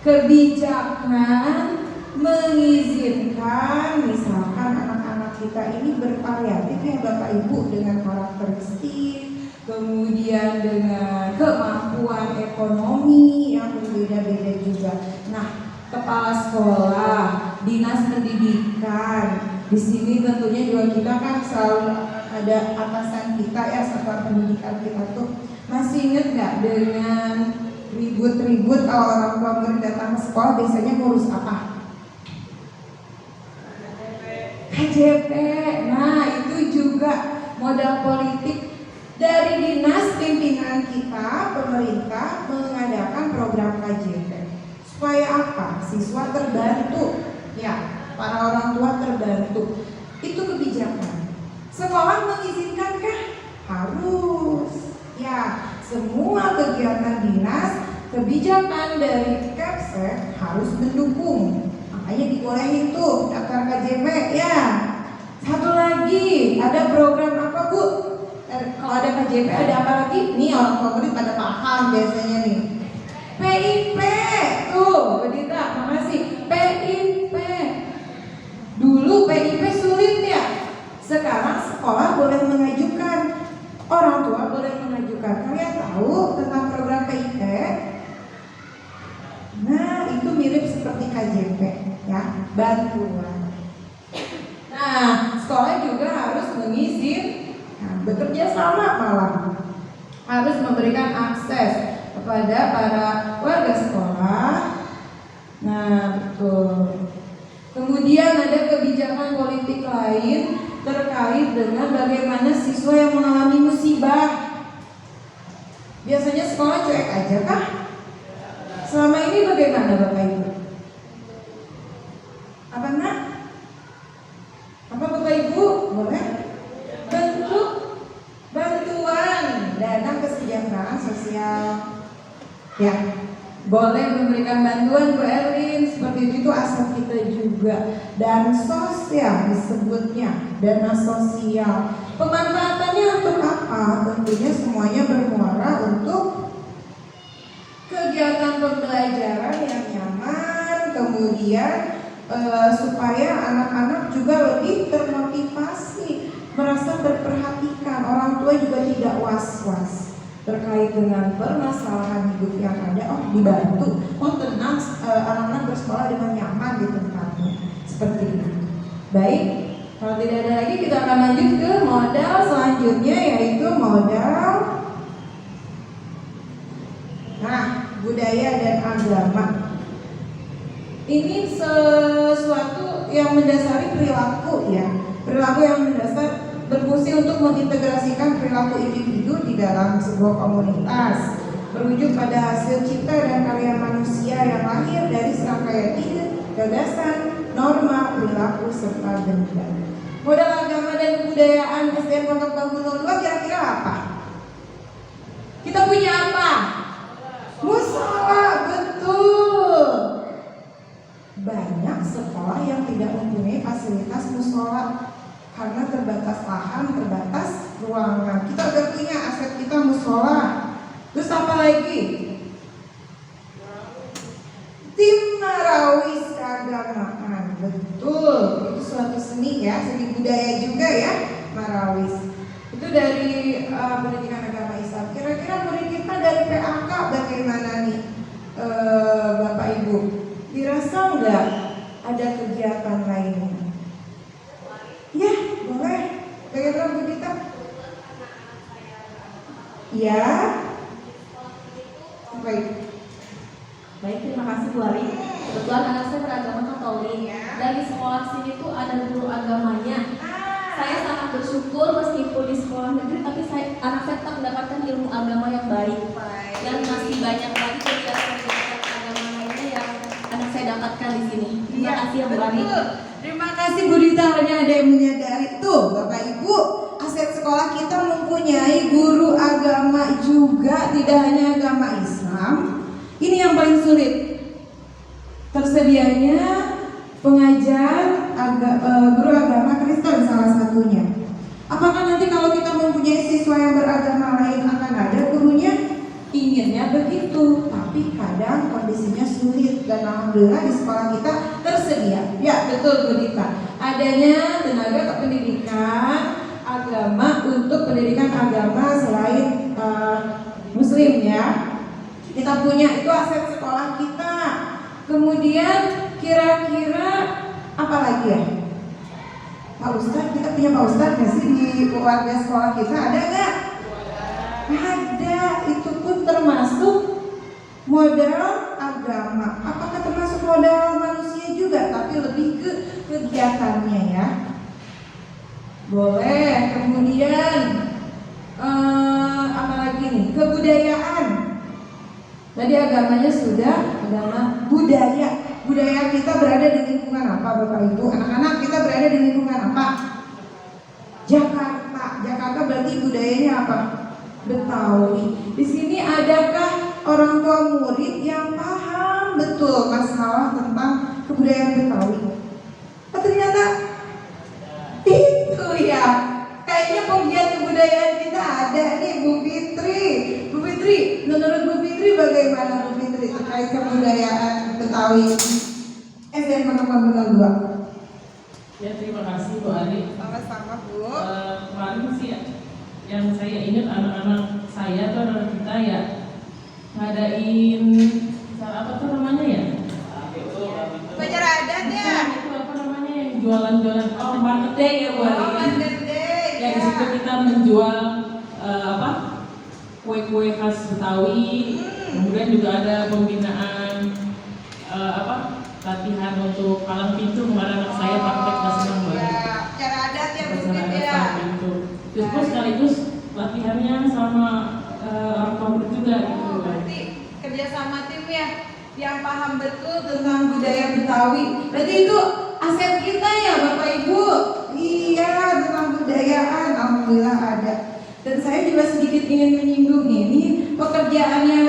kebijakan mengizinkan misalkan anak-anak kita ini bervariatif ya Bapak Ibu dengan karakteristik, kemudian dengan kemampuan ekonomi yang berbeda-beda juga. Nah, kepala sekolah, dinas pendidikan, di sini tentunya juga kita kan selalu ada atasan kita ya, satuan pendidikan kita tuh. Masih ingat nggak dengan ribut-ribut kalau orang tua murid datang ke sekolah biasanya ngurus apa? KJP. Nah, itu juga modal politik dari dinas pimpinan kita, pemerintah mengadakan program KJP. Supaya apa? Siswa terbantu. Ya, para orang tua terbantu. Itu kebijakan. Sekolah mengizinkankah? Harus. Ya, semua kegiatan dinas, kebijakan dari Kepsek harus mendukung. Makanya dibolehin tuh daftar KJP ya. Satu lagi, ada program apa Bu? Kalau ada KJP ada apa lagi? Nih orang tua murid pada paham biasanya nih. PIP tuh, Bedita, makasih. PIP. Dulu PIP sulit ya. Sekarang sekolah boleh mengajukan, orang tua boleh mengajukan. Kalian tahu tentang program PIP? Nah, itu mirip seperti KJP ya, bantuan. Nah, sekolah juga harus mengizinkan, bekerja sama malah harus memberikan akses kepada para warga sekolah. Nah, betul. Kemudian ada kebijakan politik lain terkait dengan bagaimana siswa yang mengalami musibah. Biasanya sekolah cuek aja kah? Selama ini bagaimana Bapak Ibu? Apa nak? Apa Bapak Ibu? Boleh? Bentuk bantuan dana kesejahteraan sosial. Ya, boleh memberikan bantuan Bu Erwin, seperti itu aset kita juga. Dan sosial disebutnya, dana sosial. Pemanfaatannya untuk apa? Tentunya semuanya bermuara untuk kegiatan pembelajaran yang nyaman, kemudian supaya anak-anak juga lebih termotivasi, merasa terperhatikan, orang tua juga tidak was-was. terkait dengan permasalahan hidup yang ada, dibantu, tenang, anak-anak bersekolah dengan nyaman di tempatnya, seperti itu. Baik, kalau tidak ada lagi kita akan lanjut ke modal selanjutnya, yaitu modal budaya dan agama. Ini sesuatu yang mendasari perilaku ya, perilaku yang mendasar berfungsi untuk mengintegrasikan perilaku individu di dalam sebuah komunitas, berwujud pada hasil cipta dan karya manusia yang lahir dari serangkaian ide, gagasan, norma, perilaku, serta benda. Modal agama dan kebudayaan SDN Pondok Bambu 02 kira-kira apa? Kita punya apa? Musola, betul. Banyak sekolah yang tidak mempunyai fasilitas musola karena terbatas lahan, terbatas ruangan. Kita udah punya aset kita musola. Terus apa lagi? Tim marawis keagamaan, betul. Itu suatu seni ya, seni budaya juga ya, marawis. Itu dari pendidikan agama Islam. Kira-kira murid kita dari PAK bagaimana nih, Bapak Ibu? Dirasa nggak ada kegiatan lainnya? Ya, boleh. Bagaimana Bu Dita? Ya. Baik. Baik, terima kasih Bu Ari. Kebetulan anak saya beragama Katolik. Dan di sekolah sini tuh ada guru agamanya. Saya sangat bersyukur meskipun di sekolah negeri, tapi anak saya tetap mendapatkan ilmu agama yang baik. Dan masih banyak lagi kegiatan-kegiatan agama lainnya yang anak saya dapatkan di sini. Terima kasih ya Bu Ari. Terima kasih Bu Dita, hanya ada yang menyadari tuh Bapak Ibu, aset sekolah kita mempunyai guru agama juga, tidak hanya agama Islam. Ini yang paling sulit, tersedianya pengajar guru agama Kristen salah satunya. Apakah nanti kalau kita mempunyai siswa yang beragama lain akan ada gurunya? Inginnya begitu, tapi kadang kondisinya sulit. Dan alhamdulillah di sekolah kita tersedia. Ya betul Bu Dita, adanya tenaga kependidikan agama untuk pendidikan agama selain Muslim ya. Kita punya itu aset sekolah kita. Kemudian kira-kira apa lagi ya? Pak Ustadz, kita punya Pak Ustadz nggak sih di keluarga sekolah kita? Ada nggak? Ada, itu pun termasuk modal agama. Apakah termasuk modal manusia juga? Tapi lebih ke kegiatannya ya. Boleh. Kemudian apa lagi nih? Kebudayaan. Tadi agamanya sudah, agama budaya. Budaya kita berada di lingkungan apa Bapak Ibu? Anak-anak kita berada di lingkungan apa? Jakarta. Jakarta berarti budayanya apa? Betawi. Di sini adakah orang tua murid yang paham betul masalah tentang kebudayaan Betawi? Oh, ternyata itu ya. Kayaknya penggiat kebudayaan kita ada nih Bu Fitri. Bu Fitri, menurut Bu Fitri bagaimana Bu Fitri terkait kebudayaan Betawi SDN Pondok Bambu 02? Ya, terima kasih Bu Ari. Sama-sama Bu. Kemarin sih yang saya ingat anak-anak saya tuh, anak kita ya ngadain apa tuh namanya ya? Upacara adat ya. Itu apa namanya yang jualan-jualan Market Day ya Bu Ari. Market Day. Ya di situ kita menjual kue-kue khas Betawi. Kemudian juga ada pembinaan latihan untuk palang pintu. Kemarin anak saya praktek pas senang banget. Cara adat ya Bu Cara Fit adat ya. palang pintu. Terus sekaligus latihannya sama orang tua murid juga gitu. Berarti kerja sama tim ya, yang paham betul Tentang budaya Betawi. Berarti itu aset kita ya Bapak Ibu. Iya, tentang budayaan alhamdulillah ada. Dan saya juga sedikit ingin menyinggung ini pekerjaannya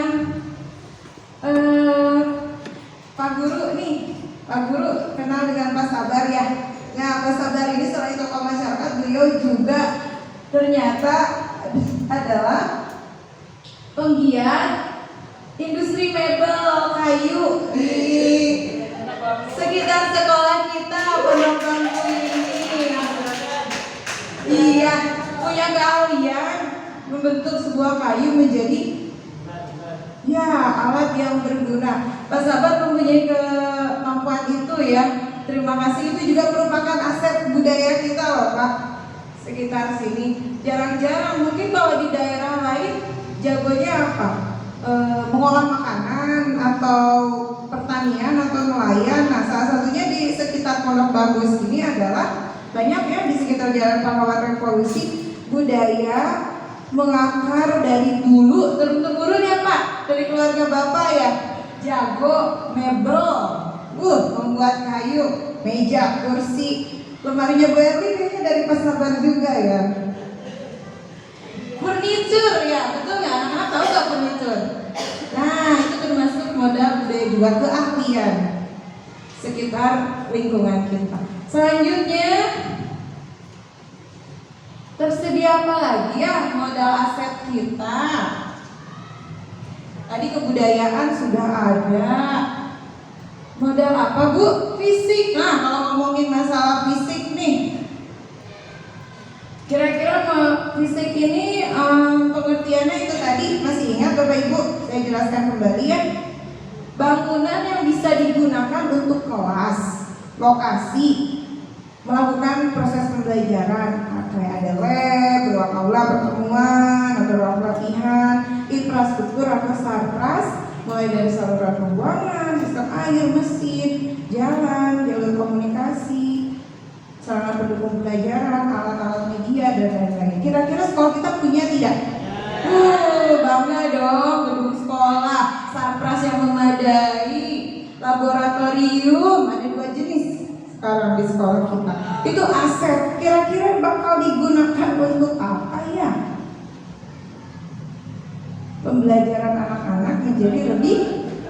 Pak Guru nih. Pak Guru kenal dengan Pak Sabar ya. Nah, Pak Sabar ini selain tokoh masyarakat, beliau juga ternyata adalah penggiat industri mebel kayu di sekitar sekolah kita Pondok Bambu ini. Iya, punya keahlian membentuk sebuah kayu menjadi ya alat yang berguna. Pak sahabat mempunyai kemampuan itu ya. Terima kasih, itu juga merupakan aset budaya kita loh Pak. Sekitar sini jarang-jarang, mungkin kalau di daerah lain jagonya apa? Mengolah makanan atau pertanian atau nelayan. Nah, salah satunya di sekitar Pondok Bagus ini adalah banyak ya di sekitar Jalan Pahlawan Revolusi budaya mengakar dari dulu turun-temurun ya Pak, dari keluarga Bapak ya, jago mebel, membuat kayu, meja, kursi, lemarinya Bu Erwin kayaknya dari Pasaban juga ya. Furniture ya, betul nggak? Anak-anak tahu nggak furniture? Nah, itu termasuk modal budaya juga, keahlian sekitar lingkungan kita. Selanjutnya, tersedia apa lagi ya modal aset kita? Tadi kebudayaan sudah ada. Modal apa Bu? Fisik. Nah, kalau ngomongin masalah fisik nih, kira-kira fisik ini pengertiannya itu tadi masih ingat Bapak Ibu? Saya jelaskan kembali ya. Bangunan yang bisa digunakan untuk kelas, lokasi, melakukan proses pembelajaran, kayak ada lab, ruang aula pertemuan, atau ruang pelatihan, infrastruktur atau sarpras, mulai dari saluran pembuangan, sistem air, mesin, jalan, jalur komunikasi, sarana pendukung pembelajaran, alat-alat media dan lain-lain. Kira-kira sekolah kita punya tidak? Bangga dong, gedung sekolah, sarpras yang memadai, laboratorium, ada 2 jenis sekarang di sekolah kita. Itu aset. Kira-kira bakal digunakan untuk apa ya? Pembelajaran anak-anak menjadi lebih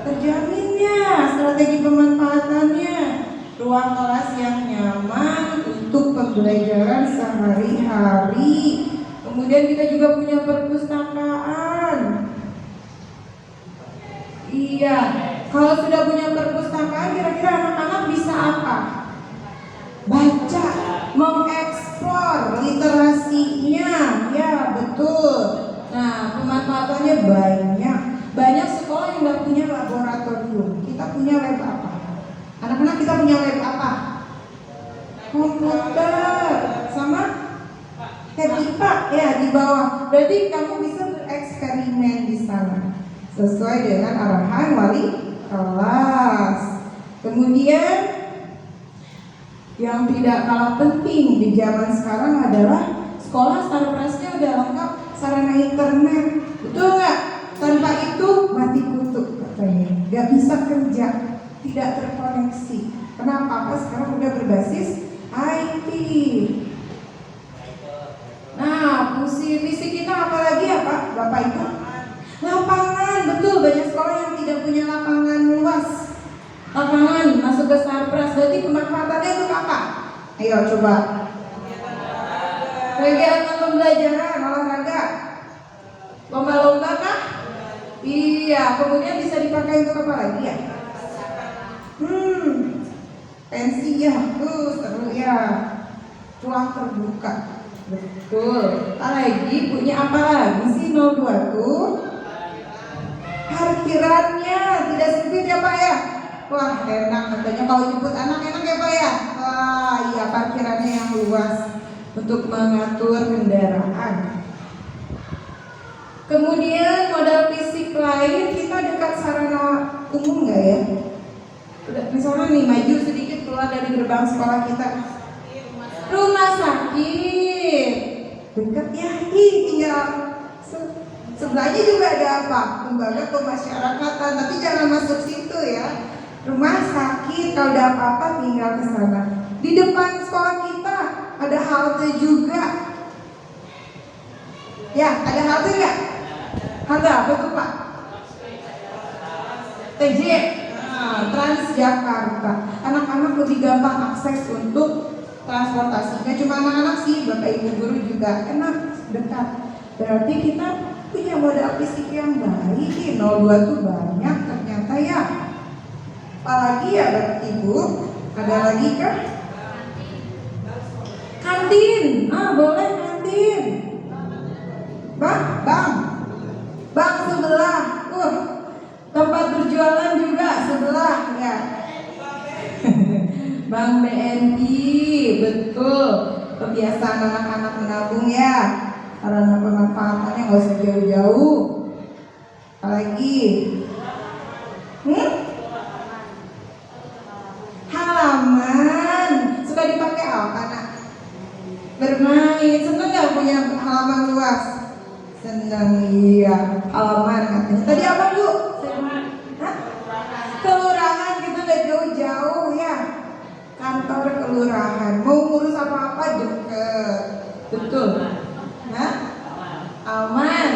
terjaminnya, strategi pemanfaatannya, ruang kelas yang nyaman untuk pembelajaran sehari-hari. Kemudian kita juga punya perpustakaan. Iya, kalau sudah punya perpustakaan, kira-kira anak-anak bisa apa? Baca, mengeksplor literasinya, ya betul. Nah, pemanfaatannya banyak. Banyak sekolah yang nggak punya laboratorium. Kita punya lab apa? Anak-anak kita punya lab apa? Komputer, sama pipa ya di bawah. Berarti kamu bisa bereksperimen di sana sesuai dengan arahan wali kelas. Kemudian yang tidak kalah penting di zaman sekarang adalah sekolah sarprasnya udah lengkap, sarana internet, betul nggak? Tanpa itu mati kutu katanya, nggak bisa kerja, tidak terkoneksi. Kenapa? Apa sekarang udah berbasis IT. Nah, fungsi fisik kita apalagi ya Pak, Bapak Ibu? Lapangan, betul, banyak sekolah yang tidak punya lapangan luas. Lapangan masuk ke sarpras, berarti pemanfaatannya untuk apa? Ayo coba. Kegiatan pembelajaran, olahraga, lomba-lomba kah? Iya, kemudian bisa dipakai untuk apa lagi ya? Pensi ya, seru ya. Ruang terbuka, betul. Lagi punya apa lagi sih 02 tuh? Parkirannya tidak sempit ya Pak ya? Wah enak katanya kalau jemput anak enak ya Pak ya? Wah iya, parkirannya yang luas untuk mengatur kendaraan. Kemudian modal fisik lain, kita dekat sarana umum nggak ya? Misalnya nih maju sedikit keluar dari gerbang sekolah kita, rumah sakit dekat ya, tinggal sebelahnya juga ada apa? Lembaga pemasyarakatan, tapi jangan masuk situ ya. Rumah sakit, kalau ada apa-apa tinggal ke sana. Di depan sekolah kita ada halte juga. Ya, ada halte nggak? Halte apa tuh Pak? TJ, Transjakarta. Anak-anak lebih gampang akses untuk transportasi. Gak cuma anak-anak sih, Bapak Ibu guru juga enak, dekat. Berarti kita punya modal fisik yang baik. 02 tuh banyak ternyata ya. Apalagi ya Bapak Ibu? Ada lagi kah? Kantin, boleh kantin. Bang sebelah. Tempat berjualan juga sebelah ya. Bank BNI, betul. Kebiasaan anak-anak menabung ya. Karena pemanfaatannya nggak usah jauh-jauh. Apalagi? Halaman. Suka dipakai apa, Nak? Bermain. Seneng nggak punya halaman luas? Seneng, iya. Halaman katanya. Tadi apa, Bu? Kelurahan, kita nggak jauh-jauh ya. Kantor kelurahan. Mau ngurus apa-apa deket. Betul. Hah? Aman.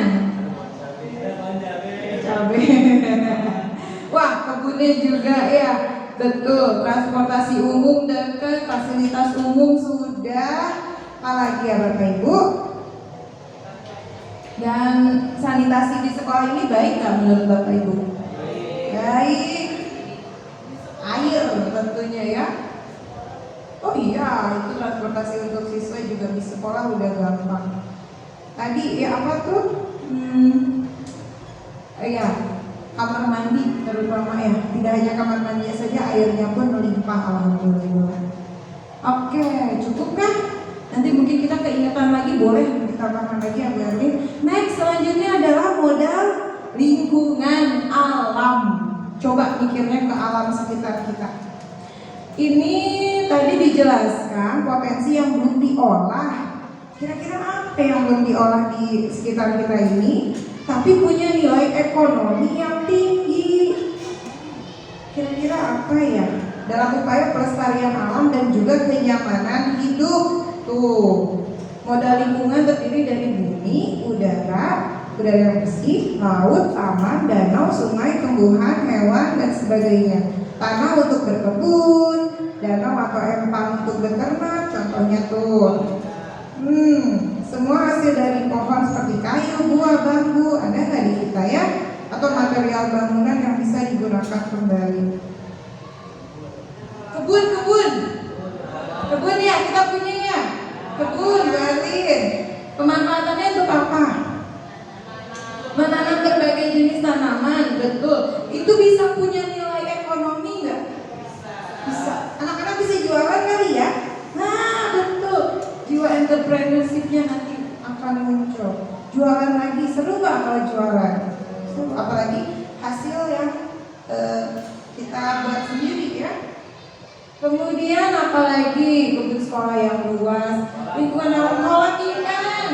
Cabe. Wah, kebunnya juga ya. Betul. Transportasi umum dekat, fasilitas umum sudah. Apalagi ya Bapak Ibu? Dan sanitasi di sekolah ini baik nggak menurut Bapak Ibu? Baik. Air tentunya ya. Oh iya, itu transportasi untuk siswa juga di sekolah udah gampang. Tadi ya apa tuh? Ya, kamar mandi terutama ya. Tidak hanya kamar mandi saja, airnya pun melimpah alhamdulillah. Oke, cukup kan? Nanti mungkin kita keingetan lagi, boleh ditambahkan lagi ya Bu Erwin. Next, selanjutnya adalah modal lingkungan alam. Coba mikirnya ke alam sekitar kita. Ini tadi dijelaskan potensi yang belum diolah. Kira-kira apa yang belum diolah di sekitar kita ini, tapi punya nilai ekonomi yang tinggi? Kira-kira apa ya? Dalam upaya pelestarian alam dan juga kenyamanan hidup. Tuh, modal lingkungan terdiri dari bumi, udara yang bersih, laut, taman, danau, sungai, tumbuhan, hewan, dan sebagainya. Tanah untuk berkebun, danau atau empang untuk beternak, contohnya tuh. Semua hasil dari pohon seperti kayu, buah, bambu, ada nggak di kita ya? Atau material bangunan yang bisa digunakan kembali. Kebun ya, kita punya ya. Kebun, Berlin. Pemanfaatannya untuk apa? Menanam berbagai jenis tanaman, betul. Itu bisa punya nilai ekonomi nggak? Bisa. Anak-anak bisa jualan kali ya? Nah, betul. Jiwa entrepreneurship-nya nanti akan muncul. Jualan lagi, seru nggak kalau jualan? Seru, apalagi hasil yang kita buat sendiri ya. Kemudian apalagi kebun sekolah yang luas, lingkungan alam, kolam ikan.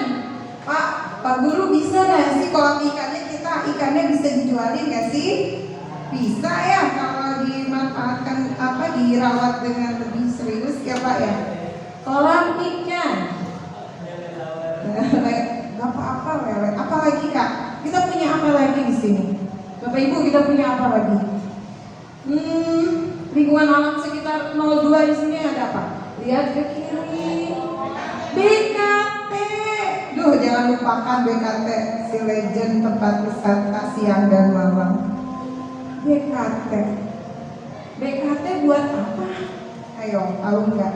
Pak Guru bisa nggak sih kolam ikannya ikannya bisa dijualin nggak sih? Bisa ya kalau dimanfaatkan dirawat dengan lebih serius ya Pak ya. Kolam ikan. Gak apa-apa lewat. Apa lagi Kak? Kita punya apa lagi di sini? Bapak Ibu kita punya apa lagi? Lingkungan alam sekitar 02 di sini ada apa? Lihat ke kiri. BKT. Duh, jangan lupakan BKT, si legend tempat wisata siang dan malam. BKT. BKT buat apa? Ayo, tahu nggak?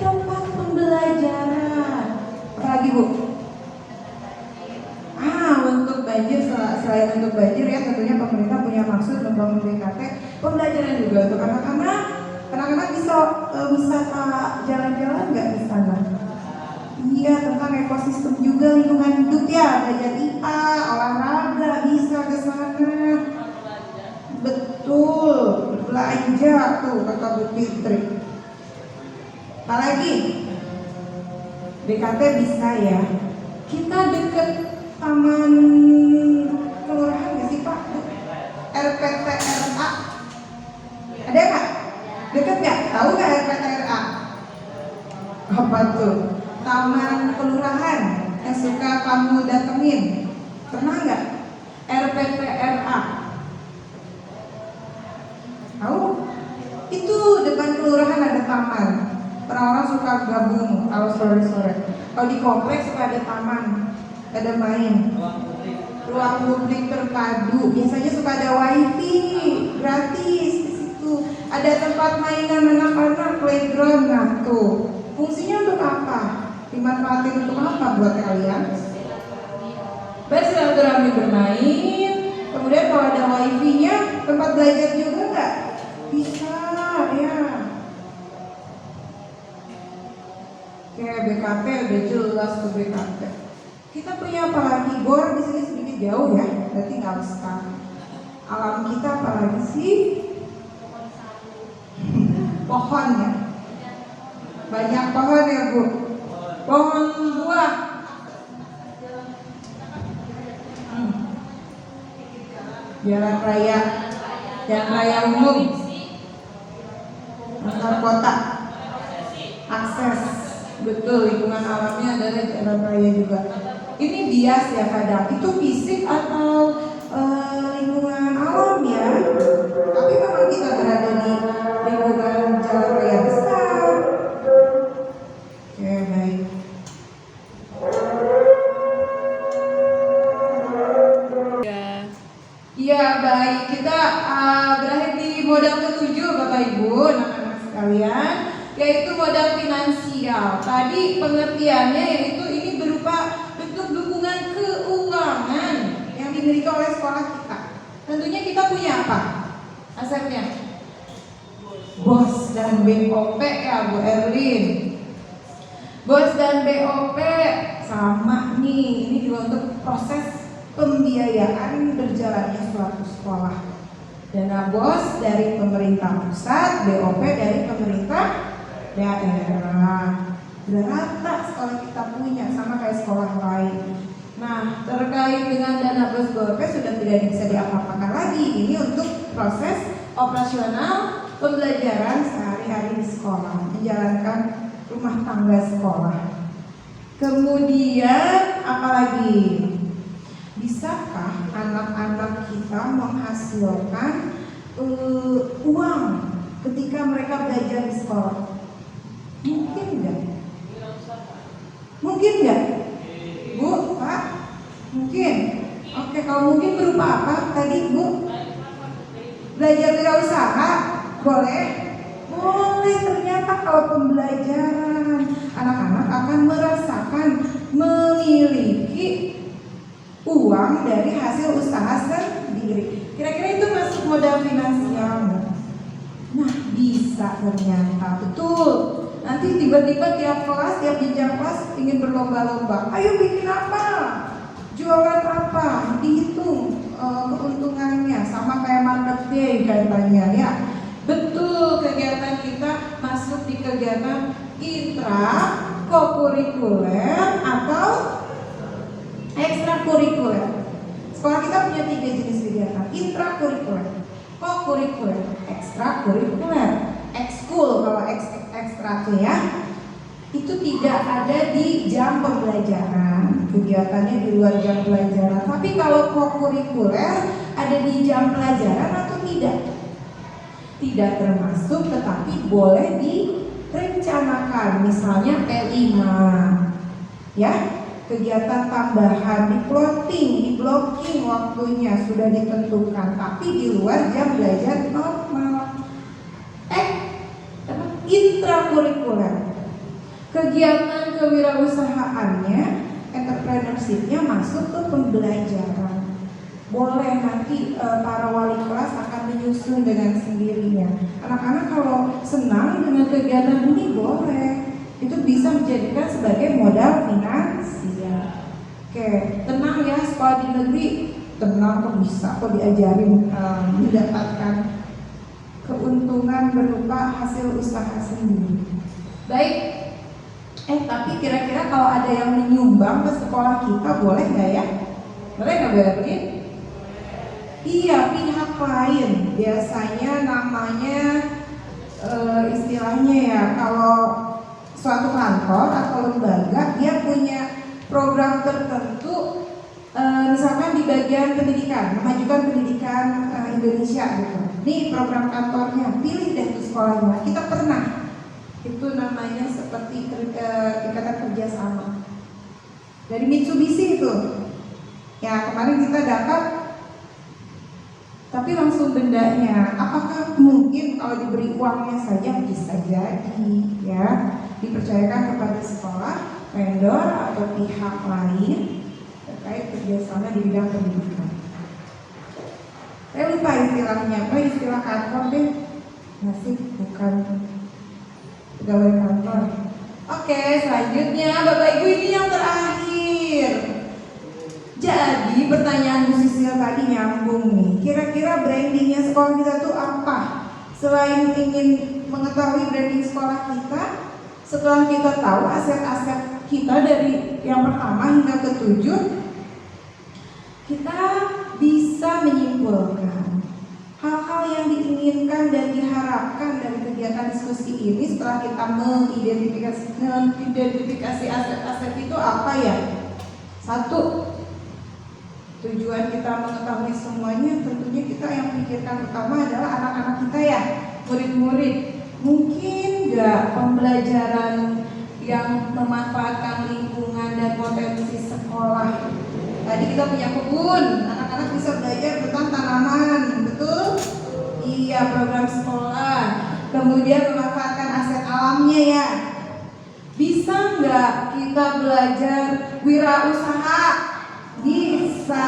Tempat pembelajaran. Apa lagi Bu? Untuk banjir, selain untuk banjir ya tentunya pemerintah punya maksud membangun BKT. Pembelajaran juga untuk anak-anak. Anak-anak bisa wisata jalan-jalan nggak di sana? Iya, tentang ekosistem juga lingkungan hidup ya, belajar IPA, olahraga bisa ke sana. Betul, belanja tuh kata Bu Fitri. Apalagi BKT bisa ya. Kita deket taman kelurahan nggak sih Pak? RPTRA ada nggak? Deket nggak? Tahu nggak RPTRA? Apa tuh? Taman kelurahan yang suka kamu datengin. Pernah nggak? RPTRA. Tahu? Itu depan kelurahan ada taman. Orang-orang suka gabung kalau sore-sore. Kalau di kompleks suka ada taman, ada main. Ruang publik terpadu. Biasanya suka ada wifi gratis di situ. Ada tempat mainan anak-anak, playground. Nah tuh, fungsinya untuk apa? Dimanfaatin untuk apa buat kalian? Bersilaturahmi, bermain. Kemudian kalau ada wifi-nya, tempat belajar juga nggak? Bisa ya. Oke, BKP udah jelas tuh BKP. Kita punya apa lagi? Gor di sini sedikit jauh ya, berarti nggak usah. Alam kita apa lagi sih? Pohon ya. Banyak pohon ya Bu. Pohon buah. Jalan raya umum antar kota, akses, betul, lingkungan alamnya adalah jalan raya juga. Ini bias ya kadang, itu fisik atau lingkungan alam ya, tapi memang kita berada di lingkungan jalan raya besar. Oke, baik. Iya baik, kita berakhir di modal ketujuh Bapak Ibu, anak-anak sekalian, yaitu modal finansial. Tadi pengertiannya yaitu ini berupa bentuk dukungan keuangan yang dimiliki oleh sekolah kita. Tentunya kita punya apa? Asetnya? BOS dan BOP ya Bu Erlin. BOS dan BOP sama nih, ini juga untuk proses pembiayaan berjalannya suatu sekolah. Dana BOS dari pemerintah pusat, BOP dari pemerintah daerah. Udah rata sekolah kita punya, sama kayak sekolah lain. Nah, terkait dengan dana BOS BOP sudah tidak bisa diapa-apakan lagi. Ini untuk proses operasional pembelajaran sehari-hari di sekolah, menjalankan rumah tangga sekolah. Kemudian apalagi? Bisakah anak-anak kita menghasilkan uang ketika mereka belajar di sekolah? Mungkin nggak? Mungkin nggak? Bu, Pak? Mungkin? Oke, kalau mungkin berupa apa tadi Bu? Belajar wirausaha? Boleh? Boleh, ternyata kalau pembelajaran anak-anak akan merasakan memiliki uang dari hasil usaha sendiri. Kira-kira itu masuk modal finansial. Nah, bisa ternyata, betul. Nanti tiba-tiba tiap kelas, tiap jenjang kelas ingin berlomba-lomba. Ayo bikin apa? Jualan apa? Dihitung keuntungannya, sama kayak marketing katanya ya. Betul, kegiatan kita masuk di kegiatan intra kokurikuler atau ekstrakurikuler. Sekolah kita punya 3 jenis kegiatan: intrakurikuler, kokurikuler, ekstrakurikuler. Ekskul kalau ekstra tuh ya, itu tidak ada di jam pembelajaran, kegiatannya di luar jam pelajaran. Tapi kalau kokurikuler ada di jam pelajaran atau tidak? Tidak termasuk, tetapi boleh direncanakan. Misalnya P5 ya, kegiatan tambahan, di plotting, di blocking waktunya sudah ditentukan, tapi di luar jam belajar normal. Intrakurikuler, kegiatan kewirausahaannya, entrepreneurship-nya masuk ke pembelajaran. Boleh nanti para wali kelas akan menyusun dengan sendirinya. Anak-anak kalau senang dengan kegiatan ini boleh, itu bisa menjadikan sebagai modal finansial. Oke, tenang ya, sekolah di negeri tenang kok bisa kok diajarin mendapatkan keuntungan berupa hasil usaha sendiri. Baik, tapi kira-kira kalau ada yang menyumbang ke sekolah kita boleh nggak ya? Boleh nggak boleh? Iya, pihak lain biasanya namanya istilahnya ya, kalau suatu kantor atau lembaga dia punya program tertentu, misalkan di bagian pendidikan, memajukan pendidikan Indonesia gitu. Ini program kantornya, pilih deh tuh sekolahnya. Kita pernah, itu namanya seperti ikatan kerjasama dari Mitsubishi itu. Ya kemarin kita dapat, tapi langsung bendanya. Apakah mungkin kalau diberi uangnya saja? Bisa jadi ya, dipercayakan kepada sekolah, vendor atau pihak lain terkait kerjasama di bidang pendidikan. Saya lupa istilahnya apa, istilah kantor deh. Masih bukan pegawai kantor. Oke, selanjutnya Bapak Ibu ini yang terakhir. Jadi pertanyaan Bu Sisil tadi nyambung nih. Kira-kira brandingnya sekolah kita tuh apa? Selain ingin mengetahui branding sekolah kita, setelah kita tahu aset-aset kita dari yang pertama hingga ketujuh, kita bisa menyimpulkan hal-hal yang diinginkan dan diharapkan dari kegiatan diskusi ini setelah kita mengidentifikasi aset-aset itu apa ya? Satu, tujuan kita mengetahui semuanya, tentunya kita yang pikirkan pertama adalah anak-anak kita ya, murid-murid. Mungkin nggak pembelajaran yang memanfaatkan lingkungan dan potensi sekolah. Tadi kita punya kebun, anak-anak bisa belajar tentang tanaman, betul? Iya, program sekolah. Kemudian memanfaatkan aset alamnya ya. Bisa nggak kita belajar wirausaha? Bisa,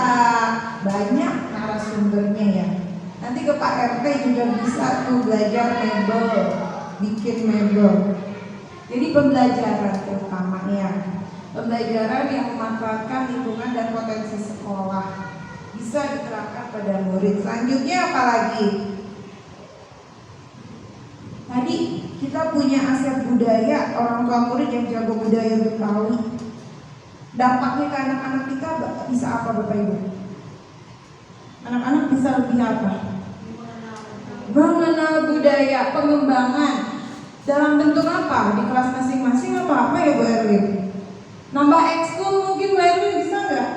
banyak narasumbernya ya. Nanti ke Pak RT juga bisa tuh belajar mebel, bikin mebel. Jadi pembelajaran terutamanya, pembelajaran yang memanfaatkan lingkungan dan potensi sekolah bisa diterapkan pada murid. Selanjutnya apa lagi? Tadi kita punya aset budaya, orang tua murid yang jago budaya Betawi. Dampaknya ke anak-anak kita bisa apa Bapak Ibu? Anak-anak bisa lebih apa? Mengenal budaya, pengembangan dalam bentuk apa? Di kelas masing-masing apa ya Bu Erwin? Nambah ekskul mungkin Bu Erwin bisa nggak?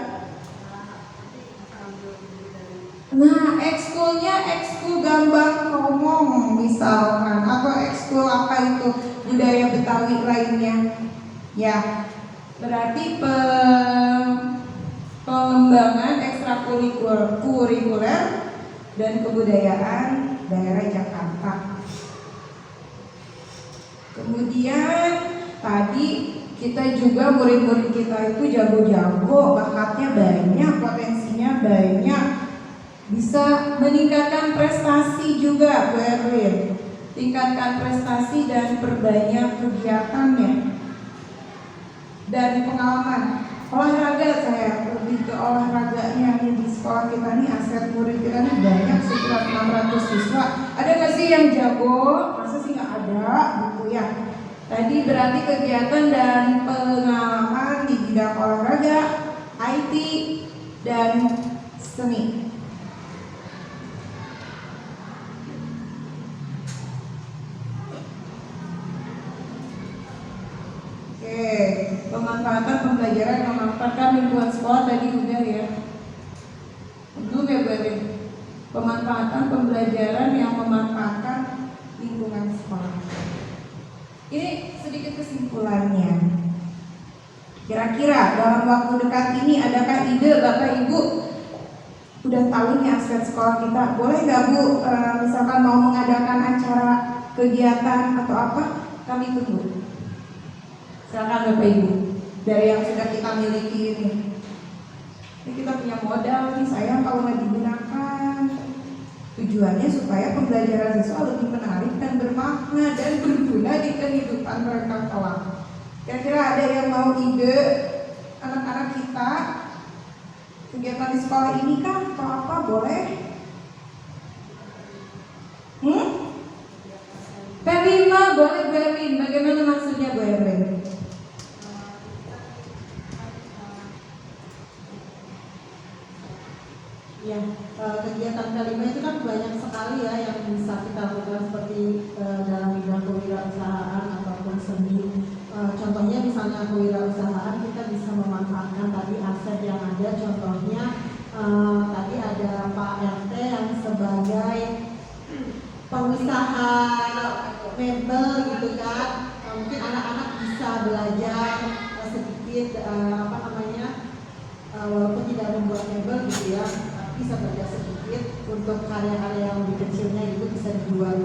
Nah, ekskulnya ekskul gambar ngomong misalkan, atau ekskul apa itu budaya Betawi lainnya, ya. Berarti pengembangan ekstrakurikuler dan kebudayaan daerah Jakarta. Kemudian tadi kita juga murid-murid kita itu jago-jago, bakatnya banyak, potensinya banyak, bisa meningkatkan prestasi juga Bu Erwin. Tingkatkan prestasi dan perbanyak kegiatannya. Dan pengalaman olahraga, saya lebih ke olahraganya nih di sekolah kita nih, aset murid kita nih banyak, sekitar 600 siswa. Ada nggak sih yang jago? Masa sih nggak ada gitu ya. Tadi berarti kegiatan dan pengalaman di bidang olahraga, IT, dan seni. Pemanfaatan pembelajaran yang memanfaatkan lingkungan sekolah tadi udah ya. Belum ya Bu Erin? Pemanfaatan pembelajaran yang memanfaatkan lingkungan sekolah. Ini sedikit kesimpulannya. Kira-kira dalam waktu dekat ini adakah ide Bapak Ibu udah tahu nih aset sekolah kita? Boleh nggak Bu, misalkan mau mengadakan acara kegiatan atau apa? Kami tunggu. Silakan Bapak Ibu, dari yang sudah kita miliki ini. Ini kita punya modal nih, sayang kalau nggak digunakan. Tujuannya supaya pembelajaran siswa lebih menarik dan bermakna dan berguna di kehidupan mereka kelak. Kira-kira ada yang mau ide anak-anak kita kegiatan di sekolah ini kan atau apa, boleh? Perlima, boleh Bu Erwin. Bagaimana maksudnya Bu Erwin? Ya, kegiatan kelima itu kan banyak sekali ya yang bisa kita lakukan, seperti dalam bidang kewirausahaan ataupun seni. Contohnya misalnya kewirausahaan, kita bisa memanfaatkan tadi aset yang ada. Contohnya tadi ada Pak RT yang sebagai pengusaha mebel gitu kan. Mungkin anak-anak bisa belajar sedikit walaupun tidak membuat mebel gitu ya, bisa belajar sedikit untuk karya-karya yang lebih kecilnya itu bisa dijual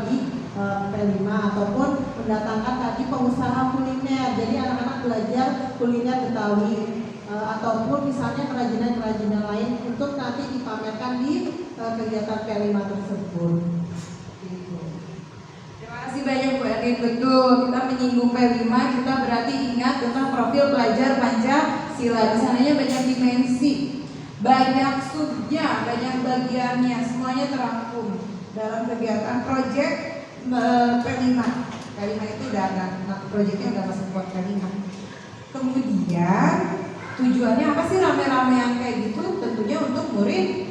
di P5 ataupun mendatangkan tadi pengusaha kuliner. Jadi anak-anak belajar kuliner Betawi ataupun misalnya kerajinan-kerajinan lain untuk nanti dipamerkan di kegiatan P5 tersebut. Gitu. Terima kasih banyak Bu Erlin. Betul, kita menyinggung P5, kita berarti ingat tentang profil pelajar Pancasila. Di sananya banyak dimensi, banyak subnya, banyak bagiannya, semuanya terangkum dalam kegiatan proyek P5. P5 itu udah ada, proyeknya udah masuk buat P5. Kemudian tujuannya apa sih rame-ramean kayak gitu? Tentunya untuk murid.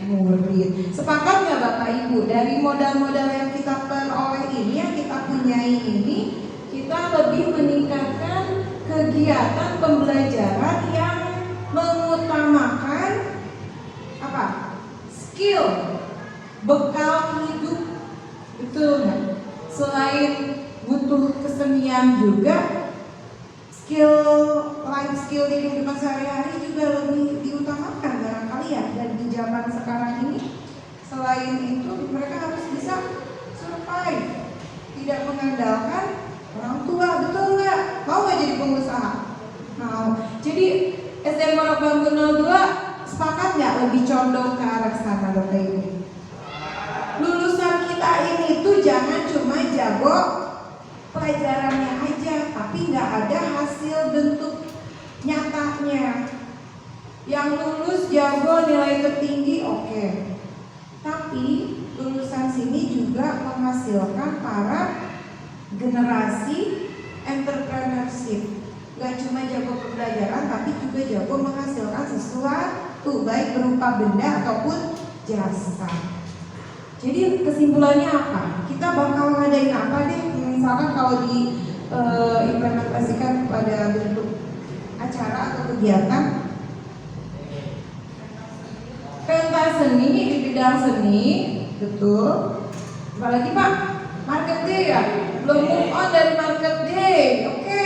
Sepakat nggak Bapak Ibu? Dari modal-modal yang kita peroleh ini, yang kita punyai ini, kita lebih meningkatkan kegiatan pembelajaran yang mengutamakan apa? Skill, bekal hidup. Betul nggak? Selain butuh kesenian juga, life skill di kehidupan sehari-hari juga lebih diutamakan barangkali ya. Dan di zaman sekarang ini, selain itu mereka harus bisa survive, tidak mengandalkan orang tua. Betul nggak? Mau nggak jadi pengusaha? Mau. Jadi SDN Pondok Bambu 02 sepakat nggak lebih condong ke arah sana, Bapak Ibu? Lulusan kita ini tuh jangan cuma jago pelajarannya aja, tapi nggak ada hasil bentuk nyatanya. Yang lulus jago nilai tertinggi, oke. Tapi lulusan sini juga menghasilkan para generasi entrepreneurship. Gak cuma jago pembelajaran, tapi juga jago menghasilkan sesuatu, baik berupa benda ataupun jasa. Jadi kesimpulannya apa? Kita bakal ngadain apa deh? Misalkan kalau diimplementasikan pada bentuk acara atau kegiatan, pentas seni di bidang seni, betul. Apalagi Pak, market day ya, belum move on dari market day. Oke,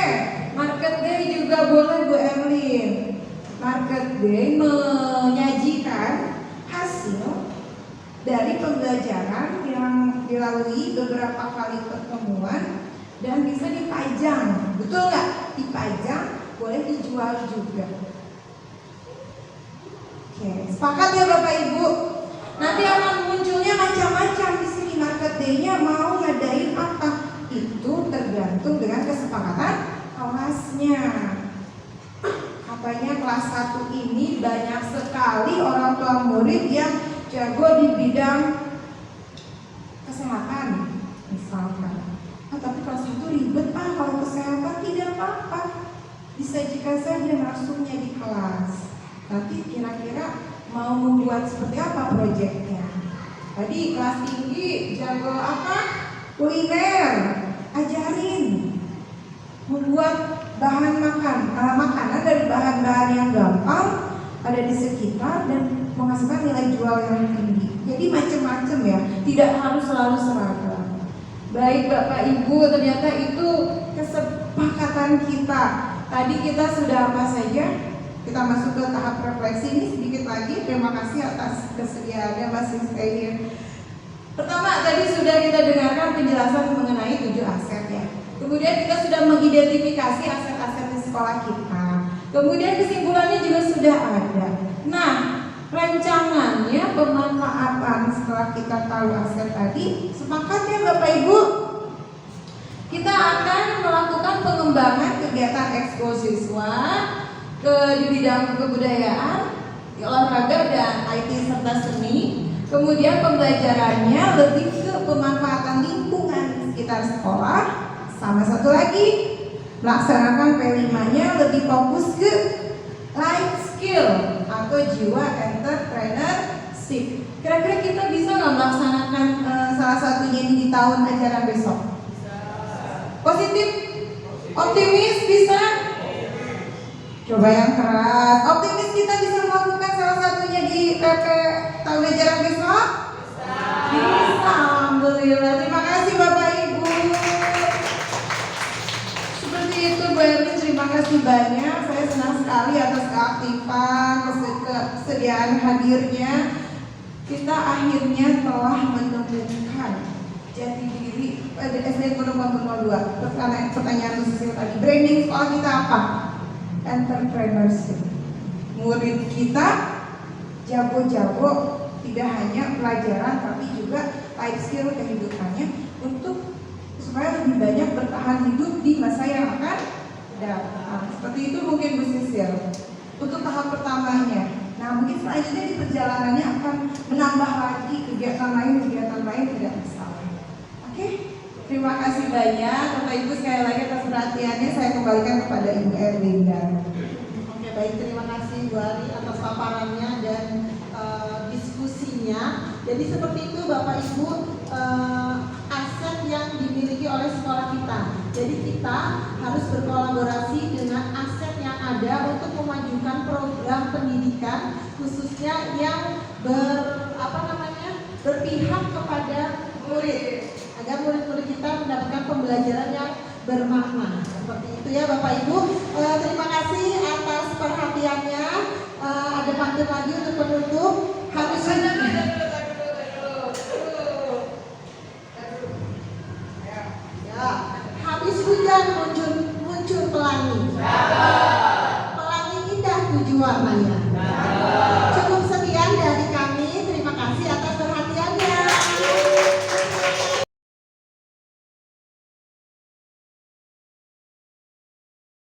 market day juga boleh Bu Erlin. Market day menyajikan hasil dari pembelajaran yang dilalui beberapa kali pertemuan dan bisa dipajang, betul nggak? Dipajang, boleh dijual juga. Oke, sepakat ya Bapak Ibu? Nanti akan munculnya macam-macam di sini. Market day-nya mau ngadain apa? Itu tergantung dengan kesepakatan kelasnya. Katanya kelas 1 ini banyak sekali orang tua murid yang jago di bidang kesehatan misalkan. Tapi kelas 1 ribet Pak, kalau kesehatan tidak apa-apa, disajikan saja narsumnya di kelas. Nanti kira-kira mau membuat seperti apa proyeknya. Tadi kelas tinggi jago apa? Kuliner, ajarin membuat bahan makanan dari bahan-bahan yang gampang ada di sekitar dan menghasilkan nilai jual yang tinggi. Jadi macam-macam ya, tidak harus selalu seragam. Baik Bapak Ibu, ternyata itu kesepakatan kita. Tadi kita sudah apa saja? Kita masuk ke tahap refleksi ini sedikit lagi. Terima kasih atas kesediaannya masih stay here. Pertama tadi sudah kita dengarkan penjelasan mengenai 7 aset ya. Kemudian kita sudah mengidentifikasi aset-aset di sekolah kita. Kemudian kesimpulannya juga sudah ada. Nah, rancangannya pemanfaatan setelah kita tahu aset tadi, sepakat ya Bapak Ibu? Kita akan melakukan pengembangan kegiatan ekskul siswa di bidang kebudayaan, di olahraga dan IT serta seni. Kemudian pembelajarannya lebih ke pemanfaatan lingkungan di sekitar sekolah. Sama satu lagi, melaksanakan P5-nya lebih fokus ke life skill atau jiwa entrepreneurship. Kira-kira kita bisa nggak melaksanakan salah satunya ini di tahun ajaran besok? Positif? Optimis bisa? Coba yang keras. Optimis kita bisa melakukan salah satunya di PP tahun ajaran besok? Bisa. Alhamdulillah. Terima kasih Bapak Ibu. Seperti itu Bu Erlin, terima kasih banyak. Saya senang sekali atas keaktifan, kesediaan hadirnya. Kita akhirnya telah menemukan jati diri SD Pondok Bambu 02. Pertanyaan khusus tadi, branding sekolah kita apa? Entrepreneurship. Murid kita jago-jago tidak hanya pelajaran tapi juga life skill kehidupannya untuk supaya lebih banyak bertahan hidup di masa yang akan datang. Seperti itu mungkin Bu Sisil untuk tahap pertamanya. Nah mungkin selanjutnya di perjalanannya akan menambah lagi kegiatan lain tidak masalah. Oke, terima kasih banyak Bapak Ibu, sekali lagi atas perhatiannya. Saya kembalikan kepada Ibu Erlinda. Oke, baik, terima kasih Bu Ari atas paparannya dan diskusinya. Jadi seperti itu Bapak Ibu, aset yang dimiliki oleh sekolah kita. Jadi kita harus berkolaborasi dengan aset yang ada untuk memajukan program pendidikan khususnya yang berpihak kepada murid agar murid-murid kita mendapatkan pembelajaran yang bermakna. Seperti itu ya Bapak Ibu. Terima kasih atas perhatiannya. Ada pantun lagi untuk penutup. Habis hujan muncul pelangi. Pelangi indah tujuh warnanya.